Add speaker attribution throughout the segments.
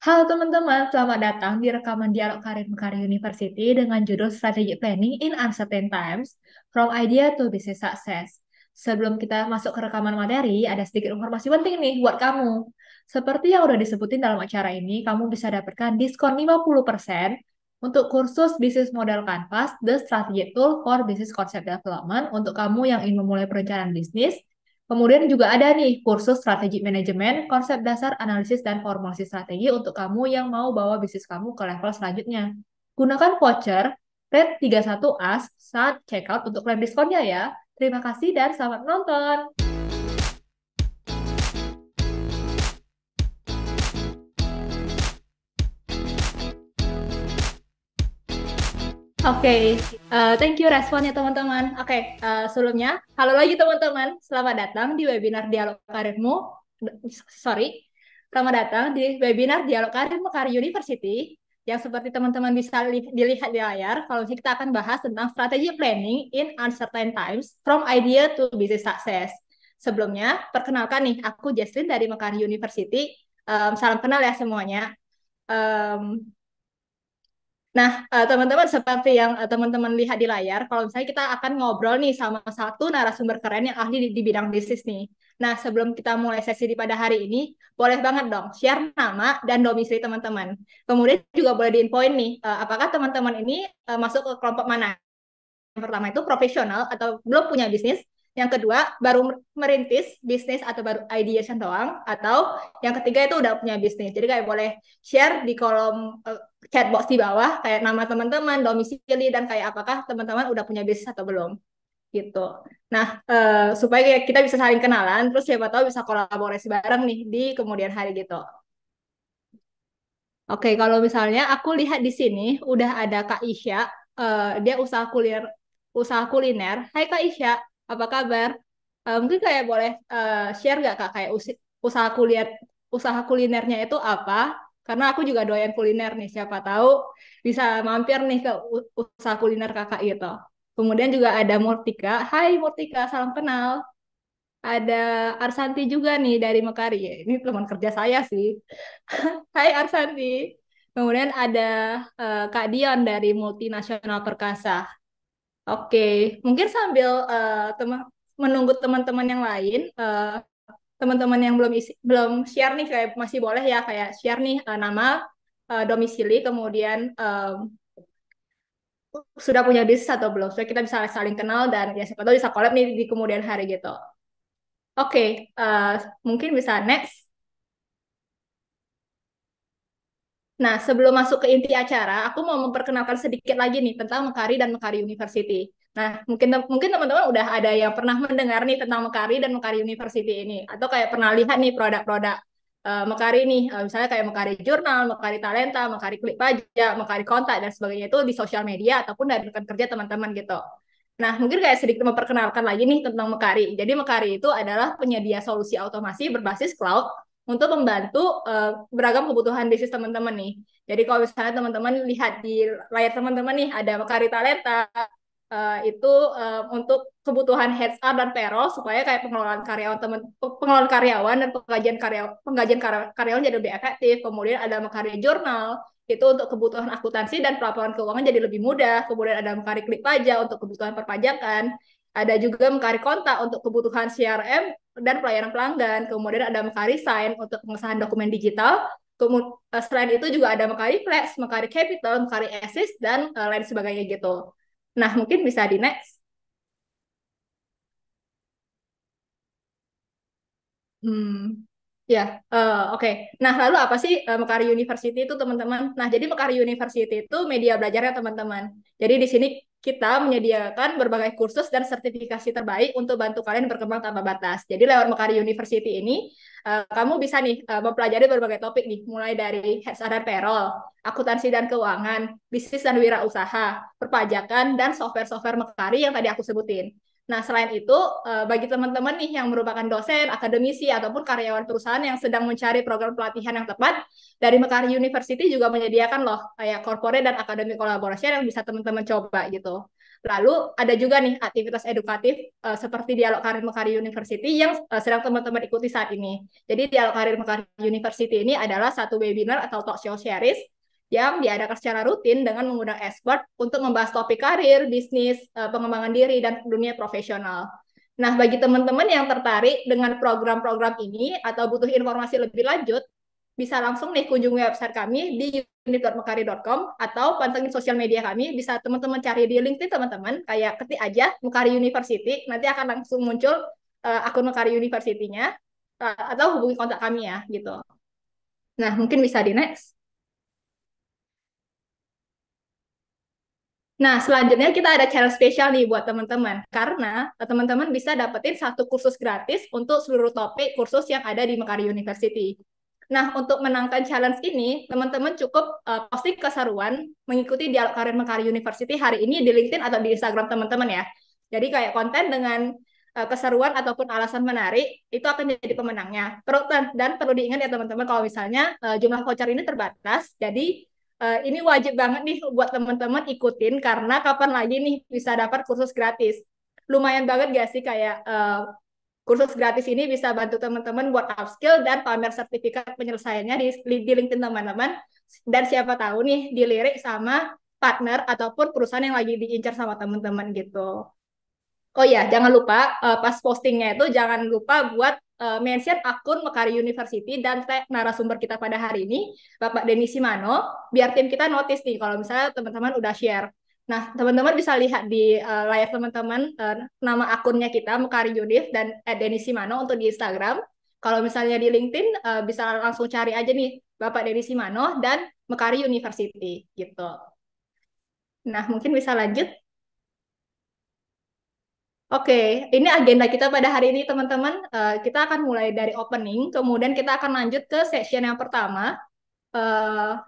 Speaker 1: Halo teman-teman, selamat datang di rekaman dialog karir Mekari University dengan judul Strategic Planning in Uncertain Times, From Idea to Business Success. Sebelum kita masuk ke rekaman materi, ada sedikit informasi penting nih buat kamu. Seperti yang udah disebutin dalam acara ini, kamu bisa dapatkan diskon 50% untuk kursus bisnis model Canvas, The Strategic Tool for Business Concept Development untuk kamu yang ingin memulai perencanaan bisnis. Kemudian juga ada nih kursus strategi manajemen, konsep dasar analisis dan formulasi strategi untuk kamu yang mau bawa bisnis kamu ke level selanjutnya. Gunakan voucher Red 31AS saat checkout untuk klaim diskonnya ya. Terima kasih dan selamat menonton. Oke, thank you responnya teman-teman. Oke, sebelumnya, halo lagi teman-teman. Selamat datang di webinar Dialog Karirmu. Sorry, selamat datang di webinar Dialog Karir Mekari University yang seperti teman-teman bisa dilihat di layar. Kalau kita akan bahas tentang strategi planning in uncertain times from idea to business success. Sebelumnya, perkenalkan nih, aku Jesslyn dari Mekari University. Salam kenal ya semuanya. Um, Nah, teman-teman, seperti yang teman-teman lihat di layar, kalau misalnya kita akan ngobrol nih sama satu narasumber keren yang ahli di bidang bisnis nih. Nah, sebelum kita mulai sesi di pada hari ini, boleh banget dong share nama dan domisili teman-teman. Kemudian juga boleh diinfoin nih, apakah teman-teman ini masuk ke kelompok mana? Yang pertama itu profesional atau belum punya bisnis. Yang kedua, baru merintis bisnis atau baru ideation doang. Atau yang ketiga itu udah punya bisnis. Jadi kayak boleh share di kolom chat box di bawah, kayak nama teman-teman, domisili, dan kayak apakah teman-teman udah punya bisnis atau belum. Gitu. Nah, supaya kita bisa saling kenalan, terus siapa tahu bisa kolaborasi bareng nih di kemudian hari gitu. Oke, kalau misalnya aku lihat di sini udah ada Kak Isya, dia usaha kuliner. Hai Kak Isya, apa kabar? Mungkin kayak boleh share nggak Kak kayak usaha kuliah usaha kulinernya itu apa? Karena aku juga doyan kuliner nih, siapa tahu bisa mampir nih ke usaha kuliner Kakak gitu. Kemudian juga ada Murtika. Hai Murtika, salam kenal. Ada Arsanti juga nih dari Mekari. Ini teman kerja saya sih. Hai Arsanti. Kemudian ada Kak Dion dari Multinasional Perkasa. Oke, mungkin sambil menunggu teman-teman yang lain, teman-teman yang belum share nih kayak masih boleh ya kayak share nih nama, domisili, kemudian sudah punya bisnis atau belum. Supaya kita bisa saling kenal dan ya siapa tahu bisa collab nih di kemudian hari gitu. Oke, mungkin bisa next. Nah, sebelum masuk ke inti acara, aku mau memperkenalkan sedikit lagi nih tentang Mekari dan Mekari University. Nah, mungkin teman-teman udah ada yang pernah mendengar nih tentang Mekari dan Mekari University ini, atau kayak pernah lihat nih produk-produk Mekari nih, misalnya kayak Mekari Jurnal, Mekari Talenta, Mekari Klik Pajak, Mekari Kontak dan sebagainya itu di sosial media ataupun dari rekan kerja teman-teman gitu. Nah, mungkin kayak sedikit memperkenalkan lagi nih tentang Mekari. Jadi Mekari itu adalah penyedia solusi otomasi berbasis cloud untuk membantu beragam kebutuhan bisnis teman-teman nih. Jadi kalau misalnya teman-teman lihat di layar teman-teman nih ada Mekari Talenta, itu untuk kebutuhan HR dan payroll supaya kayak pengelolaan karyawan dan penggajian karyawan jadi lebih efektif. Kemudian ada Mekari Jurnal itu untuk kebutuhan akuntansi dan pelaporan keuangan jadi lebih mudah. Kemudian ada Mekari Klik Pajak untuk kebutuhan perpajakan. Ada juga Mekari Kontak untuk kebutuhan CRM dan pelayanan pelanggan. Kemudian ada Mekari Sign untuk pengesahan dokumen digital. Selain itu juga ada Mekari Flex, Mekari Capital, Mekari Assist, dan lain sebagainya gitu. Nah, mungkin bisa di next. Hmm, ya, oke. Nah, lalu apa sih Mekari University itu, teman-teman? Nah, jadi Mekari University itu media belajarnya, teman-teman. Jadi di sini kita menyediakan berbagai kursus dan sertifikasi terbaik untuk bantu kalian berkembang tanpa batas. Jadi lewat Mekari University ini, kamu bisa nih mempelajari berbagai topik nih, mulai dari HR dan payroll, akuntansi dan keuangan, bisnis dan wirausaha, perpajakan, dan software-software Mekari yang tadi aku sebutin. Nah, selain itu, bagi teman-teman nih yang merupakan dosen, akademisi, ataupun karyawan perusahaan yang sedang mencari program pelatihan yang tepat, dari Mekari University juga menyediakan loh kayak corporate dan academic collaboration yang bisa teman-teman coba gitu. Lalu ada juga nih aktivitas edukatif seperti Dialog Karir Mekari University yang sedang teman-teman ikuti saat ini. Jadi Dialog Karir Mekari University ini adalah satu webinar atau talk show series yang diadakan secara rutin dengan mengundang expert untuk membahas topik karir, bisnis, pengembangan diri, dan dunia profesional. Nah, bagi teman-teman yang tertarik dengan program-program ini atau butuh informasi lebih lanjut, bisa langsung nih kunjungi website kami di unit.mekari.com atau pantengin sosial media kami. Bisa teman-teman cari di LinkedIn teman-teman, kayak ketik aja Mekari University, nanti akan langsung muncul akun Mekari University-nya, atau hubungi kontak kami ya, gitu. Nah, mungkin bisa di next. Nah, selanjutnya kita ada challenge spesial nih buat teman-teman, karena teman-teman bisa dapetin satu kursus gratis untuk seluruh topik kursus yang ada di Mekari University. Nah, untuk menangkan challenge ini, teman-teman cukup posting keseruan mengikuti Dialog Karir Mekari University hari ini di LinkedIn atau di Instagram teman-teman ya. Jadi kayak konten dengan keseruan ataupun alasan menarik, itu akan jadi pemenangnya. Dan perlu diingat ya teman-teman, kalau misalnya jumlah voucher ini terbatas, jadi ini wajib banget nih buat teman-teman ikutin karena kapan lagi nih bisa dapat kursus gratis. Lumayan banget gak sih kayak kursus gratis ini bisa bantu teman-teman buat upskill dan pamer sertifikat penyelesaiannya di LinkedIn teman-teman. Dan siapa tahu nih dilirik sama partner ataupun perusahaan yang lagi diincar sama teman-teman gitu. Oh ya, jangan lupa pas postingnya itu jangan lupa buat mention akun Mekari University dan tag narasumber kita pada hari ini, Bapak Denny Simano, biar tim kita notice nih kalau misalnya teman-teman udah share. Nah, teman-teman bisa lihat di layar teman-teman nama akunnya kita Mekari Unif dan Denny Simano untuk di Instagram. Kalau misalnya di LinkedIn bisa langsung cari aja nih Bapak Denny Simano dan Mekari University gitu. Nah, mungkin bisa lanjut. Oke, ini agenda kita pada hari ini teman-teman. Kita akan mulai dari opening, kemudian kita akan lanjut ke session yang pertama, eh,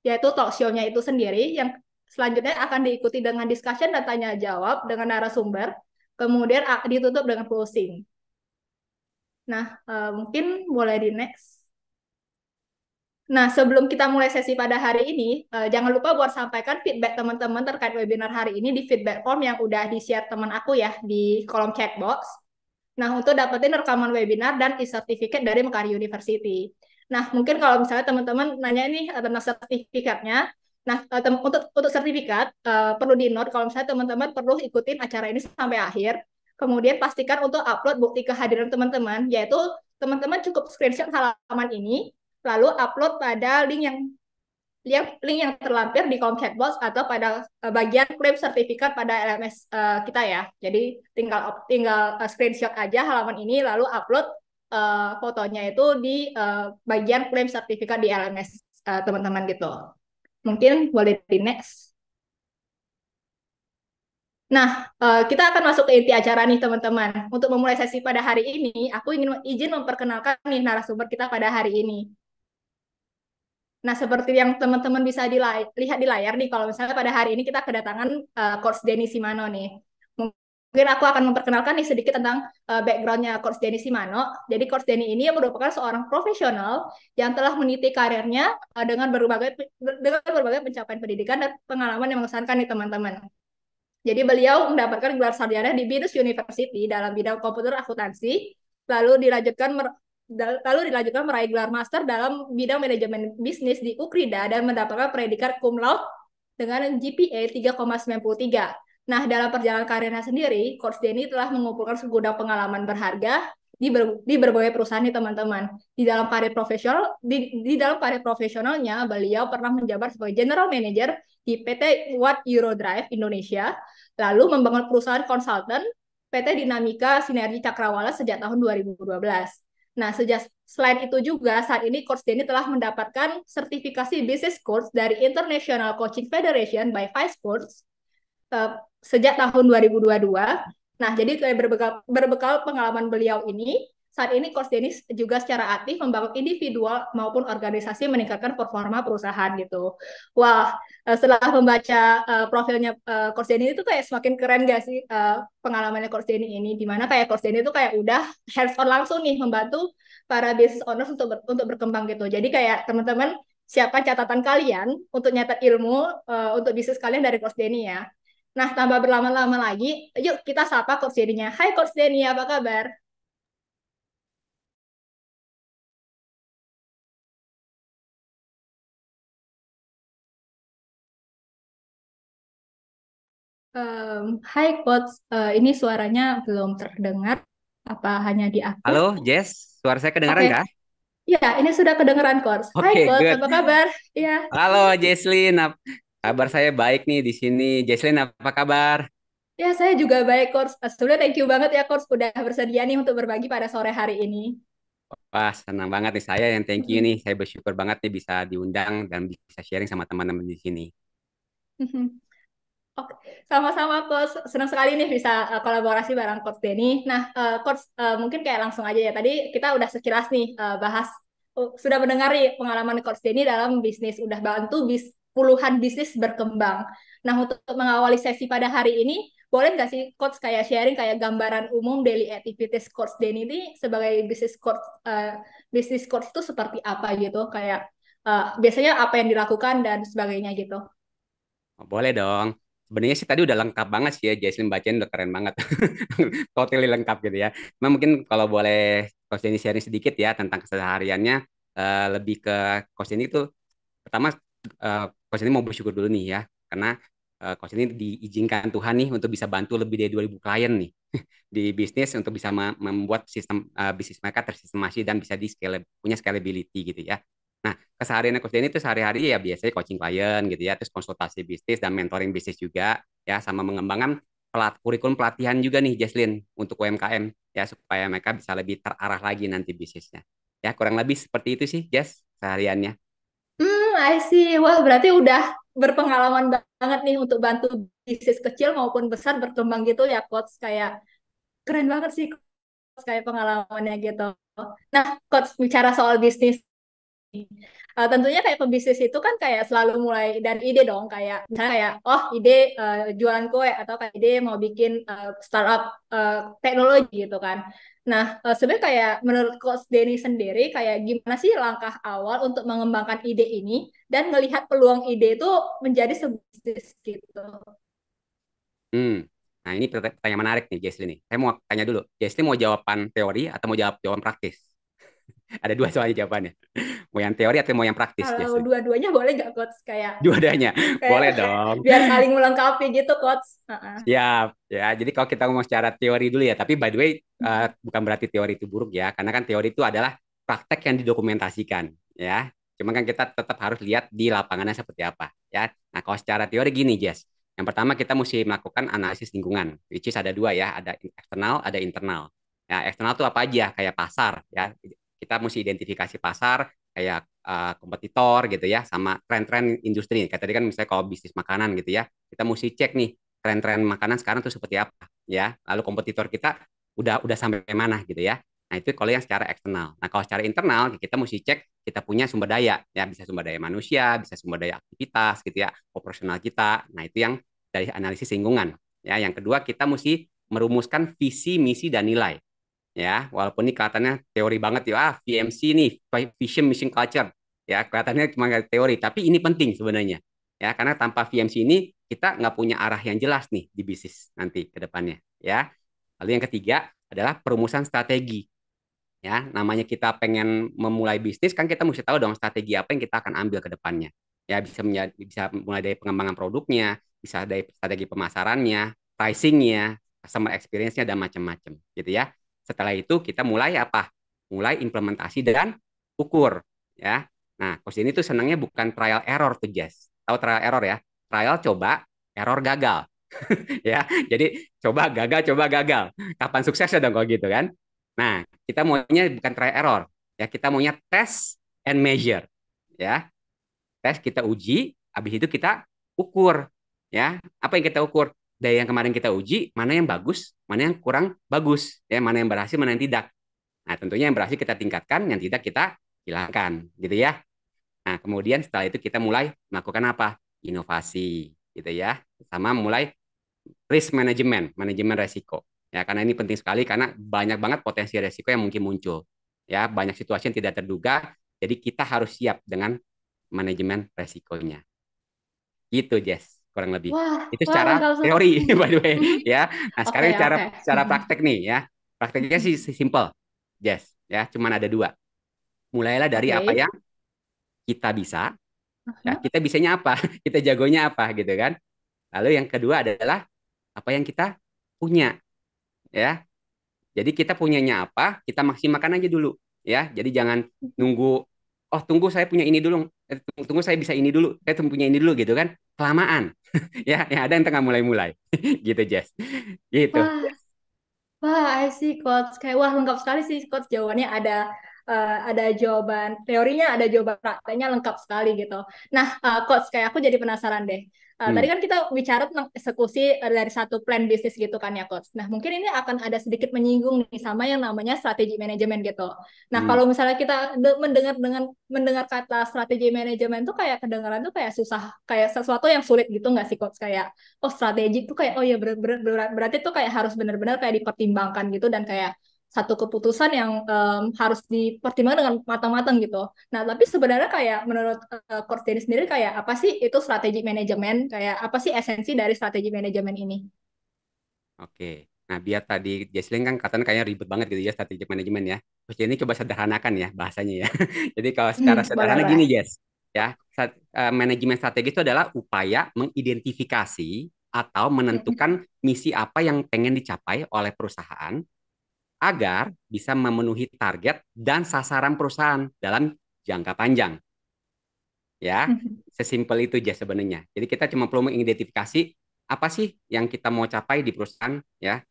Speaker 1: yaitu talk show-nya itu sendiri, yang selanjutnya akan diikuti dengan discussion dan tanya jawab dengan narasumber, kemudian ditutup dengan closing. Nah, mungkin boleh di next. Nah, sebelum kita mulai sesi pada hari ini, jangan lupa buat sampaikan feedback teman-teman terkait webinar hari ini di feedback form yang udah di-share teman aku ya di kolom chat box. Nah, untuk dapetin rekaman webinar dan e-certificate dari Mekari University. Nah, mungkin kalau misalnya teman-teman nanya ini tentang sertifikatnya, nah untuk sertifikat perlu di-note kalau misalnya teman-teman perlu ikutin acara ini sampai akhir. Kemudian pastikan untuk upload bukti kehadiran teman-teman, yaitu teman-teman cukup screenshot halaman ini, lalu upload pada link yang terlampir di kolom chatbox atau pada bagian klaim sertifikat pada LMS kita ya. Jadi tinggal screenshot aja halaman ini lalu upload fotonya itu di bagian klaim sertifikat di LMS teman-teman gitu. Mungkin boleh di next. Nah, kita akan masuk ke inti acara nih teman-teman. Untuk memulai sesi pada hari ini, aku ingin izin memperkenalkan nih narasumber kita pada hari ini. Nah, seperti yang teman-teman bisa lihat di layar nih, kalau misalnya pada hari ini kita kedatangan Coach Denny Simano nih. Mungkin aku akan memperkenalkan nih sedikit tentang background-nya Coach Denny Simano. Jadi Coach Denny ini merupakan seorang profesional yang telah meniti karirnya dengan berbagai pencapaian pendidikan dan pengalaman yang mengesankan nih teman-teman. Jadi beliau mendapatkan gelar sarjana di Binus University dalam bidang komputer akuntansi, lalu dilanjutkan meraih gelar master dalam bidang manajemen bisnis di Ukrida dan mendapatkan predikat cum laude dengan GPA 3,93. Nah, dalam perjalanan karirnya sendiri, Coach Denny telah mengumpulkan segudang pengalaman berharga di berbagai perusahaan nih teman-teman. Di dalam karir profesionalnya, beliau pernah menjabat sebagai General Manager di PT Watt Eurodrive Indonesia, lalu membangun perusahaan konsultan PT Dinamika Sinergi Cakrawala sejak tahun 2012. Nah, selain itu juga saat ini Coach Denny telah mendapatkan sertifikasi Business Coach dari International Coaching Federation by Vice Coach sejak tahun 2022. Nah, jadi berbekal pengalaman beliau ini, saat ini Coach Denny juga secara aktif membangun individual maupun organisasi meningkatkan performa perusahaan gitu. Wah, setelah membaca profilnya Coach Denny itu kayak semakin keren gak sih pengalamannya Coach Denny ini, dimana kayak Coach Denny itu kayak udah hands on langsung nih membantu para business owners untuk berkembang gitu. Jadi kayak teman-teman siapkan catatan kalian untuk nyatat ilmu untuk bisnis kalian dari Coach Denny ya. Nah, tanpa berlama-lama lagi, yuk kita sapa Coach Denny-nya. Hai Coach Denny, apa kabar? Hai Coach, ini suaranya belum terdengar. Apa hanya di aku?
Speaker 2: Halo, Jess. Suara saya kedengaran
Speaker 1: Oke,
Speaker 2: kah?
Speaker 1: ya ini sudah kedengeran Coach. Hai
Speaker 2: Oke,
Speaker 1: Coach,
Speaker 2: good.
Speaker 1: apa kabar? Ya,
Speaker 2: Halo, Jesslyn. Kabar saya baik nih di sini. Jesslyn, apa kabar?
Speaker 1: ya saya juga baik Coach. Sebelumnya thank you banget ya Coach udah bersedia nih untuk berbagi pada sore hari ini.
Speaker 2: Wah, senang banget nih saya yang thank you nih. Saya bersyukur banget nih bisa diundang dan bisa sharing sama teman-teman di sini.
Speaker 1: Oke, sama-sama Coach. Senang sekali nih bisa kolaborasi bareng Coach Denny. Nah, Coach, mungkin kayak langsung aja ya. Tadi kita udah sekilas nih bahas, sudah mendengar nih pengalaman Coach Denny dalam bisnis, udah bantu puluhan bisnis berkembang. Nah, untuk mengawali sesi pada hari ini, boleh nggak sih Coach kayak sharing kayak gambaran umum daily activities Coach Denny ini sebagai bisnis coach itu seperti apa gitu? Kayak biasanya apa yang dilakukan dan sebagainya gitu.
Speaker 2: Oh, boleh dong. Sebenarnya sih tadi udah lengkap banget sih ya. Jesslyn bacain udah keren banget. Totally lengkap gitu ya. Cuma mungkin kalau boleh Coach Denny sharing sedikit ya tentang kesehariannya. Lebih ke Coach Denny itu pertama Coach ini mau bersyukur dulu nih ya karena Coach ini diizinkan Tuhan nih untuk bisa bantu lebih dari 2.000 klien nih di bisnis untuk bisa membuat sistem bisnis mereka tersistemasi dan bisa punya scalability gitu ya. Nah, keseharian Coach Denny itu sehari-hari ya biasanya coaching klien gitu ya, terus konsultasi bisnis dan mentoring bisnis juga ya, sama mengembangkan kurikulum pelatihan juga nih Jaslyn untuk UMKM ya supaya mereka bisa lebih terarah lagi nanti bisnisnya. Ya, kurang lebih seperti itu sih, Jas, sehariannya.
Speaker 1: I see. Wah, berarti udah berpengalaman banget nih untuk bantu bisnis kecil maupun besar berkembang gitu ya, Coach. Kayak keren banget sih, Coach, kayak pengalamannya gitu. Nah, Coach, bicara soal bisnis, tentunya kayak pebisnis itu kan kayak selalu mulai dari ide dong, kayak misalnya kayak, oh ide jualan kue, atau kayak ide mau bikin startup teknologi gitu kan. Nah, sebenarnya kayak menurut Coach Denny sendiri, kayak gimana sih langkah awal untuk mengembangkan ide ini dan melihat peluang ide itu menjadi sebuah bisnis gitu.
Speaker 2: Hmm. Nah, ini pertanyaan menarik nih, Jesslyn nih. Saya mau tanya dulu, Jesslyn mau jawaban teori atau mau jawab jawaban praktis? Ada dua soalnya jawabannya. Mau yang teori atau mau yang praktis,
Speaker 1: Kalau
Speaker 2: Jesslyn?
Speaker 1: dua-duanya boleh nggak, Coach? Kayak
Speaker 2: Dua-duanya.
Speaker 1: kayak
Speaker 2: Boleh dong.
Speaker 1: biar saling melengkapi gitu, Coach.
Speaker 2: Siap. Ya, jadi kalau kita ngomong secara teori dulu ya, tapi by the way, bukan berarti teori itu buruk ya, karena kan teori itu adalah praktek yang didokumentasikan, ya. Cuma kan kita tetap harus lihat di lapangannya seperti apa, ya. Nah, kalau secara teori gini, Jess. Yang pertama kita mesti melakukan analisis lingkungan, which is ada dua ya, ada eksternal, ada internal. Ya, eksternal itu apa aja? Kayak pasar, ya. Kita mesti identifikasi pasar, kayak kompetitor gitu ya, sama tren-tren industri. Kayak tadi kan misalnya kalau bisnis makanan gitu ya, kita mesti cek nih tren-tren makanan sekarang tuh seperti apa ya. Lalu kompetitor kita udah sampai mana gitu ya. Nah, itu kalau yang secara eksternal. Nah, kalau secara internal kita mesti cek kita punya sumber daya ya, bisa sumber daya manusia, bisa sumber daya aktivitas gitu ya, operasional kita. Nah, itu yang dari analisis lingkungan. Ya, yang kedua kita mesti merumuskan visi, misi dan nilai. Ya, walaupun ini kelihatannya teori banget ya, VMC nih, Vision Mission Culture. Ya, kelihatannya cuma teori, tapi ini penting sebenarnya. Ya, karena tanpa VMC ini kita nggak punya arah yang jelas nih di bisnis nanti ke depannya. Ya, lalu yang ketiga adalah perumusan strategi. Ya, namanya kita pengen memulai bisnis kan kita mesti tahu dong strategi apa yang kita akan ambil ke depannya. Ya, bisa mulai dari pengembangan produknya, bisa dari strategi pemasarannya, pricingnya, customer experience-nya dan macam-macam gitu ya. Setelah itu kita mulai apa? Mulai implementasi dan ukur ya. Nah, coach ini tuh senangnya bukan trial error tuh, Jess. Tahu trial error ya? Trial coba, error gagal ya. Jadi coba gagal. Kapan suksesnya dong kalau gitu kan? Nah, kita maunya bukan try error, ya kita maunya test and measure, ya. Tes kita uji, habis itu kita ukur, ya. Apa yang kita ukur? Dari yang kemarin kita uji, mana yang bagus, mana yang kurang bagus, ya, mana yang berhasil, mana yang tidak. Nah, tentunya yang berhasil kita tingkatkan, yang tidak kita hilangkan, gitu ya. Nah, kemudian setelah itu kita mulai melakukan apa? Inovasi, gitu ya. Sama mulai risk management, manajemen resiko. Ya, karena ini penting sekali karena banyak banget potensi resiko yang mungkin muncul. Ya, banyak situasi yang tidak terduga, jadi kita harus siap dengan manajemen resikonya. Gitu, Jess. kurang lebih.
Speaker 1: Wah,
Speaker 2: Itu
Speaker 1: wah
Speaker 2: secara
Speaker 1: lengkap
Speaker 2: teori,
Speaker 1: sekali.
Speaker 2: by the way,
Speaker 1: Mhm.
Speaker 2: ya. Nah,
Speaker 1: Oke,
Speaker 2: sekarang cara
Speaker 1: oke.
Speaker 2: cara
Speaker 1: Mhm.
Speaker 2: praktek nih, ya. Prakteknya sih
Speaker 1: Mhm.
Speaker 2: simple, Jess, ya. Cuman ada dua. Mulailah dari apa
Speaker 1: Oke.
Speaker 2: yang kita bisa, ya.
Speaker 1: Aha.
Speaker 2: Kita bisanya apa, kita jagonya apa, gitu kan. Lalu yang kedua adalah apa yang kita punya, ya. Jadi kita punyanya apa, kita maksimalkan aja dulu, ya. Jadi jangan nunggu, oh tunggu saya punya ini dulu, tunggu saya bisa ini dulu, saya punya ini dulu gitu kan, kelamaan, ya. Yang ada yang tengah mulai-mulai, gitu Jess, gitu.
Speaker 1: Wah, wah, I see, Coach. Kayak wah lengkap sekali sih, Coach. Jawabannya ada jawaban teorinya, ada jawaban prakteknya lengkap sekali gitu. Nah, Coach, kayak aku jadi penasaran deh. Tadi
Speaker 2: Hmm,
Speaker 1: kan kita bicara tentang eksekusi dari satu plan bisnis gitu kan ya, Coach. Nah, mungkin ini akan ada sedikit menyinggung nih sama yang namanya strategi manajemen gitu. Nah,
Speaker 2: hmm.
Speaker 1: kalau misalnya kita mendengar kata strategi manajemen tuh kayak kedengaran tuh kayak susah, kayak sesuatu yang sulit gitu nggak sih, Coach? Kayak oh strategi tuh kayak oh ya berarti tuh kayak harus benar-benar kayak dipertimbangkan gitu dan kayak satu keputusan yang harus dipertimbangkan dengan matang-matang gitu. Nah, tapi sebenarnya kayak menurut Coach Denny sendiri kayak apa sih itu strategi manajemen? Kayak apa sih esensi dari strategi manajemen ini?
Speaker 2: Oke. Nah, biar tadi Jesslyn kan katanya kayaknya ribet banget gitu ya strategi manajemen ya. Terus ini coba sederhanakan ya bahasanya ya. Jadi kalau secara sederhana
Speaker 1: Boleh-boleh.
Speaker 2: gini, Jess. Ya, manajemen strategi itu adalah upaya mengidentifikasi atau menentukan misi apa yang pengen dicapai oleh perusahaan agar bisa memenuhi target dan sasaran perusahaan dalam jangka panjang. Ya, sesimpel itu aja sebenarnya. Jadi kita cuma perlu mengidentifikasi apa sih yang kita mau capai di perusahaan ya,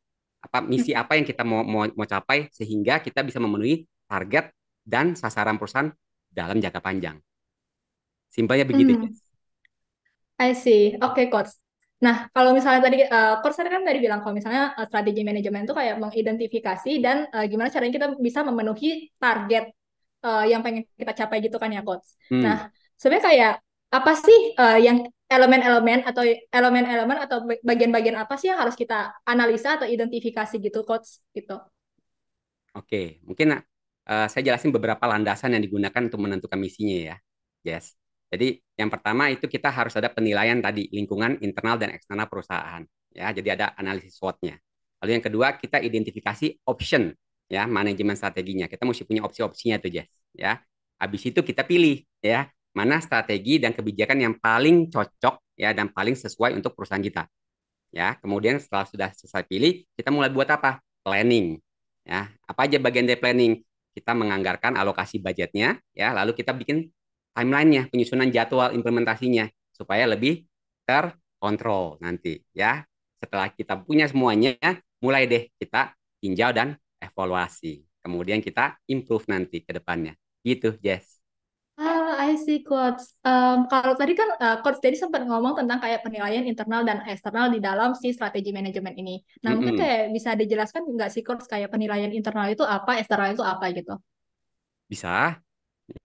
Speaker 2: apa misi apa yang kita mau capai sehingga kita bisa memenuhi target dan sasaran perusahaan dalam jangka panjang. Simpelnya begitu,
Speaker 1: Hmm.
Speaker 2: Jess.
Speaker 1: I see. Oke, Coach. Nah, kalau misalnya tadi, Coach kan tadi bilang kalau misalnya strategi manajemen itu kayak mengidentifikasi dan gimana caranya kita bisa memenuhi target yang pengen kita capai gitu kan ya, Coach.
Speaker 2: Hmm,
Speaker 1: Nah, sebenarnya kayak apa sih yang elemen-elemen atau elemen-elemen atau bagian-bagian apa sih yang harus kita analisa atau identifikasi gitu, Coach? Gitu.
Speaker 2: oke. Mungkin saya jelasin beberapa landasan yang digunakan untuk menentukan misinya ya, Jess. Jadi yang pertama itu kita harus ada penilaian tadi lingkungan internal dan eksternal perusahaan. Ya, jadi ada analisis SWOT-nya. Lalu yang kedua kita identifikasi option ya manajemen strateginya. Kita mesti punya opsi-opsinya tuh, Jess. Ya, habis itu kita pilih ya mana strategi dan kebijakan yang paling cocok ya dan paling sesuai untuk perusahaan kita. Ya, kemudian setelah sudah selesai pilih, kita mulai buat apa? Planning. Ya, apa aja bagian dari planning? Kita menganggarkan alokasi budgetnya, ya, lalu kita bikin timelinenya, penyusunan jadwal implementasinya supaya lebih terkontrol nanti, ya. Setelah kita punya semuanya, mulai deh kita tinjau dan evaluasi. Kemudian kita improve nanti ke depannya. Gitu, Jess.
Speaker 1: I see, Coach. Kalau tadi kan Coach tadi sempat ngomong tentang kayak penilaian internal dan eksternal di dalam si strategi manajemen ini. Nah, mungkin
Speaker 2: Mm-mm.
Speaker 1: kayak bisa dijelaskan nggak sih, Coach, kayak penilaian internal itu apa, eksternal itu apa gitu?
Speaker 2: Bisa,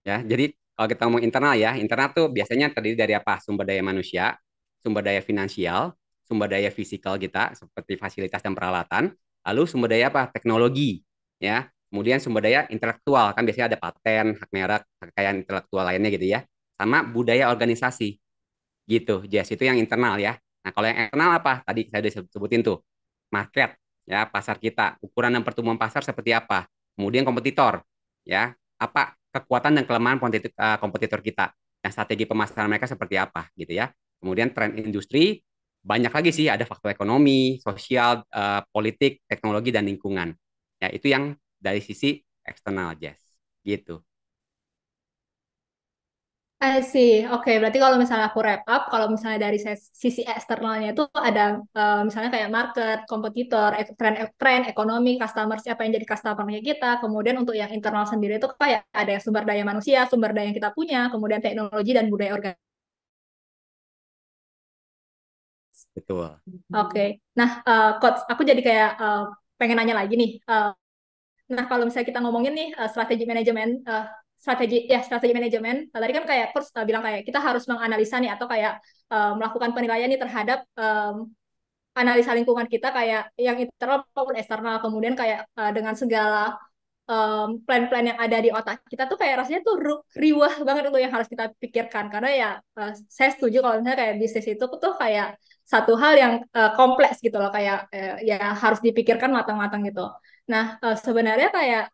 Speaker 2: ya. Jadi kalau kita ngomong internal ya, internal tuh biasanya terdiri dari apa? Sumber daya manusia, sumber daya finansial, sumber daya fisikal kita seperti fasilitas dan peralatan, lalu sumber daya apa? Teknologi, ya. Kemudian sumber daya intelektual, kan biasanya ada paten, hak merek, kekayaan intelektual lainnya gitu ya. Sama budaya organisasi, gitu. Jazz itu yang internal ya. Nah, kalau yang eksternal apa? Tadi saya udah sebutin tuh. Market, ya, pasar kita, ukuran dan pertumbuhan pasar seperti apa. Kemudian kompetitor, ya, apa kekuatan dan kelemahan kompetitor kita. Dan strategi pemasaran mereka seperti apa, gitu ya. Kemudian tren industri, banyak lagi sih, ada faktor ekonomi, sosial, politik, teknologi, dan lingkungan. Ya, itu yang dari sisi eksternal, Jazz. Gitu.
Speaker 1: I see. Oke, berarti kalau misalnya aku wrap up, kalau misalnya dari sisi eksternalnya itu ada misalnya kayak market, kompetitor, tren ekonomi, customer, siapa yang jadi customer-nya kita. Kemudian untuk yang internal sendiri itu kayak ada sumber daya manusia, sumber daya yang kita punya, kemudian teknologi dan budaya organisasi.
Speaker 2: Betul.
Speaker 1: Oke. Nah, Coach, aku jadi kayak pengen nanya lagi nih. Nah, kalau misalnya kita ngomongin nih strategi manajemen, strategi manajemen. Tadi kan kayak Coach bilang kayak kita harus menganalisa nih atau kayak melakukan penilaian nih terhadap analisa lingkungan kita kayak yang internal maupun eksternal. Kemudian kayak dengan segala plan-plan yang ada di otak kita tuh kayak rasanya tuh riwah banget itu yang harus kita pikirkan karena ya saya setuju kalau misalnya kayak bisnis itu tuh kayak satu hal yang kompleks gitu loh kayak ya harus dipikirkan matang-matang gitu. Nah, sebenarnya kayak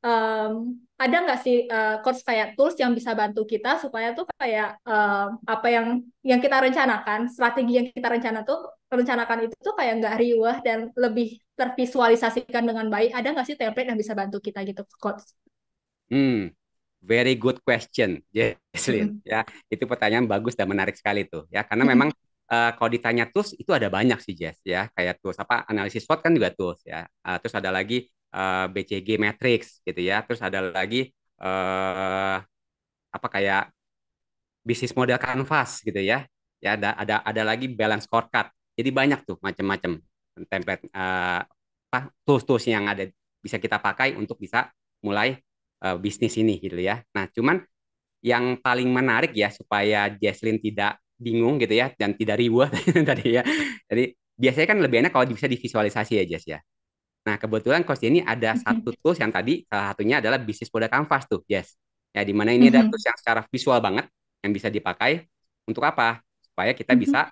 Speaker 1: em, ada nggak sih coach kayak tools yang bisa bantu kita supaya tuh kayak apa yang kita rencanakan, strategi yang kita rencanakan itu tuh kayak nggak riwah dan lebih tervisualisasikan dengan baik. Ada nggak sih template yang bisa bantu kita gitu, coach?
Speaker 2: Hmm, very good question, Jesslyn.
Speaker 1: Mm-mm.
Speaker 2: Ya, itu pertanyaan bagus dan menarik sekali tuh. Ya, karena memang kalau ditanya tools itu ada banyak sih, Jess. Ya, kayak tools apa analisis SWOT kan juga tools ya. Terus ada lagi BCG Matrix gitu ya. Terus ada lagi apa kayak bisnis model canvas gitu ya. Ya, ada lagi balance scorecard. Jadi banyak tuh macam-macam template apa tools-tools yang ada bisa kita pakai untuk bisa mulai bisnis ini gitu ya. Nah, cuman yang paling menarik ya supaya Jesslyn tidak bingung gitu ya dan tidak riwah tadi ya. Jadi biasanya kan lebih enak kalau bisa divisualisasi ya Jess ya. Nah, kebetulan coach ini ada satu tools yang tadi salah satunya adalah bisnis model canvas tuh, Jess. Ya, di mana ini ada tools yang secara visual banget yang bisa dipakai untuk apa? Supaya kita bisa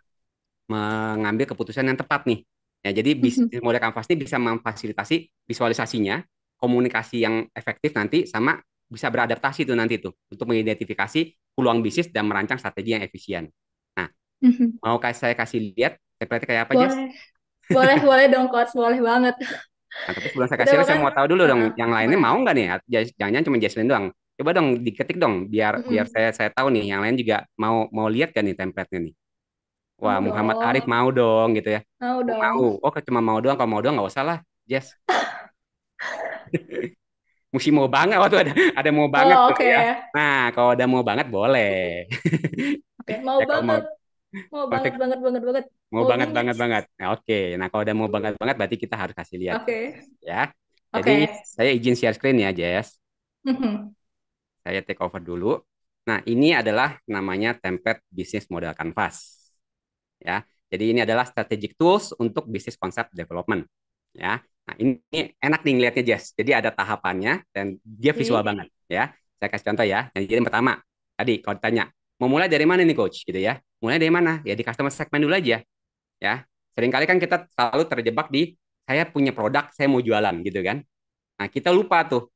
Speaker 2: mengambil keputusan yang tepat nih. Ya, jadi bisnis model canvas ini bisa memfasilitasi visualisasinya, komunikasi yang efektif nanti sama bisa beradaptasi tuh nanti tuh untuk mengidentifikasi peluang bisnis dan merancang strategi yang efisien. Nah, mau saya kasih lihat template kayak apa, Jess?
Speaker 1: Boleh, boleh, boleh dong, coach, boleh banget.
Speaker 2: Nah, tapi sebelum saya
Speaker 1: Udah
Speaker 2: kasih lihat, saya
Speaker 1: bahkan,
Speaker 2: mau tahu dulu dong, yang lainnya
Speaker 1: boleh.
Speaker 2: mau nggak nih? Jangan-jangan cuma Jesslyn doang. Coba dong diketik dong, biar biar
Speaker 1: Mm-mm.
Speaker 2: saya tahu nih, yang lain juga mau mau lihat kan nih template-nya nih. Wah,
Speaker 1: Mau
Speaker 2: Muhammad Arif
Speaker 1: dong,
Speaker 2: mau dong gitu ya.
Speaker 1: mau
Speaker 2: Oh, mau.
Speaker 1: dong.
Speaker 2: Oh, cuma mau doang. Kalau mau doang nggak usah lah, Jess. Mesti mau banget. Waktu ada mau banget
Speaker 1: Oh,
Speaker 2: tuh
Speaker 1: oke.
Speaker 2: ya. Nah, kalau ada mau banget boleh.
Speaker 1: Oke, mau
Speaker 2: Ya kalau mau
Speaker 1: banget. Mau
Speaker 2: kalau
Speaker 1: banget, banget, banget, banget.
Speaker 2: mau
Speaker 1: Mau
Speaker 2: banget
Speaker 1: bingit.
Speaker 2: banget banget. Nah, oke. Nah, kalau udah mau banget banget berarti kita harus kasih lihat
Speaker 1: Oke,
Speaker 2: ya. Jadi
Speaker 1: oke.
Speaker 2: saya izin share screen ya, Jess.
Speaker 1: Mhm.
Speaker 2: Saya take over dulu. Nah, ini adalah namanya template bisnis model canvas. Ya, jadi ini adalah strategic tools untuk bisnis concept development. Ya, nah ini enak nih ngelihatnya Jess. Jadi ada tahapannya dan dia visual
Speaker 1: Oke.
Speaker 2: banget. Ya, saya kasih contoh ya. Jadi yang pertama, tadi kalau ditanya mau mulai dari mana nih coach, gitu ya? Mulai dari mana? Ya di customer segment dulu aja. Ya, seringkali kan kita selalu terjebak di saya punya produk, saya mau jualan gitu kan. Nah, kita lupa tuh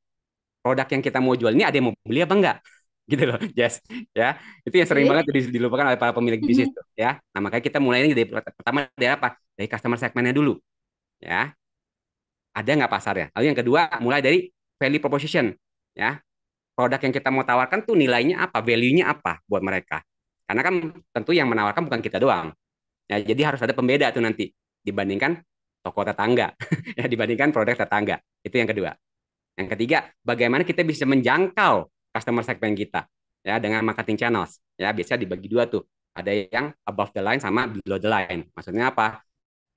Speaker 2: produk yang kita mau jual ini ada yang mau beli apa enggak gitu loh Jess ya itu yang sering banget
Speaker 1: Oke.
Speaker 2: dilupakan oleh para pemilik bisnis
Speaker 1: Mhm.
Speaker 2: tuh ya nah makanya kita mulai ini dari pertama dari apa dari customer segmentnya dulu ya ada nggak pasarnya lalu yang kedua mulai dari value proposition ya produk yang kita mau tawarkan tuh nilainya apa value-nya apa buat mereka karena kan tentu yang menawarkan bukan kita doang ya jadi harus ada pembeda tuh nanti dibandingkan toko tetangga ya dibandingkan produk tetangga itu yang kedua. Yang ketiga, bagaimana kita bisa menjangkau customer segment kita ya dengan marketing channels. Ya, biasa dibagi dua tuh. Ada yang above the line sama below the line. Maksudnya apa?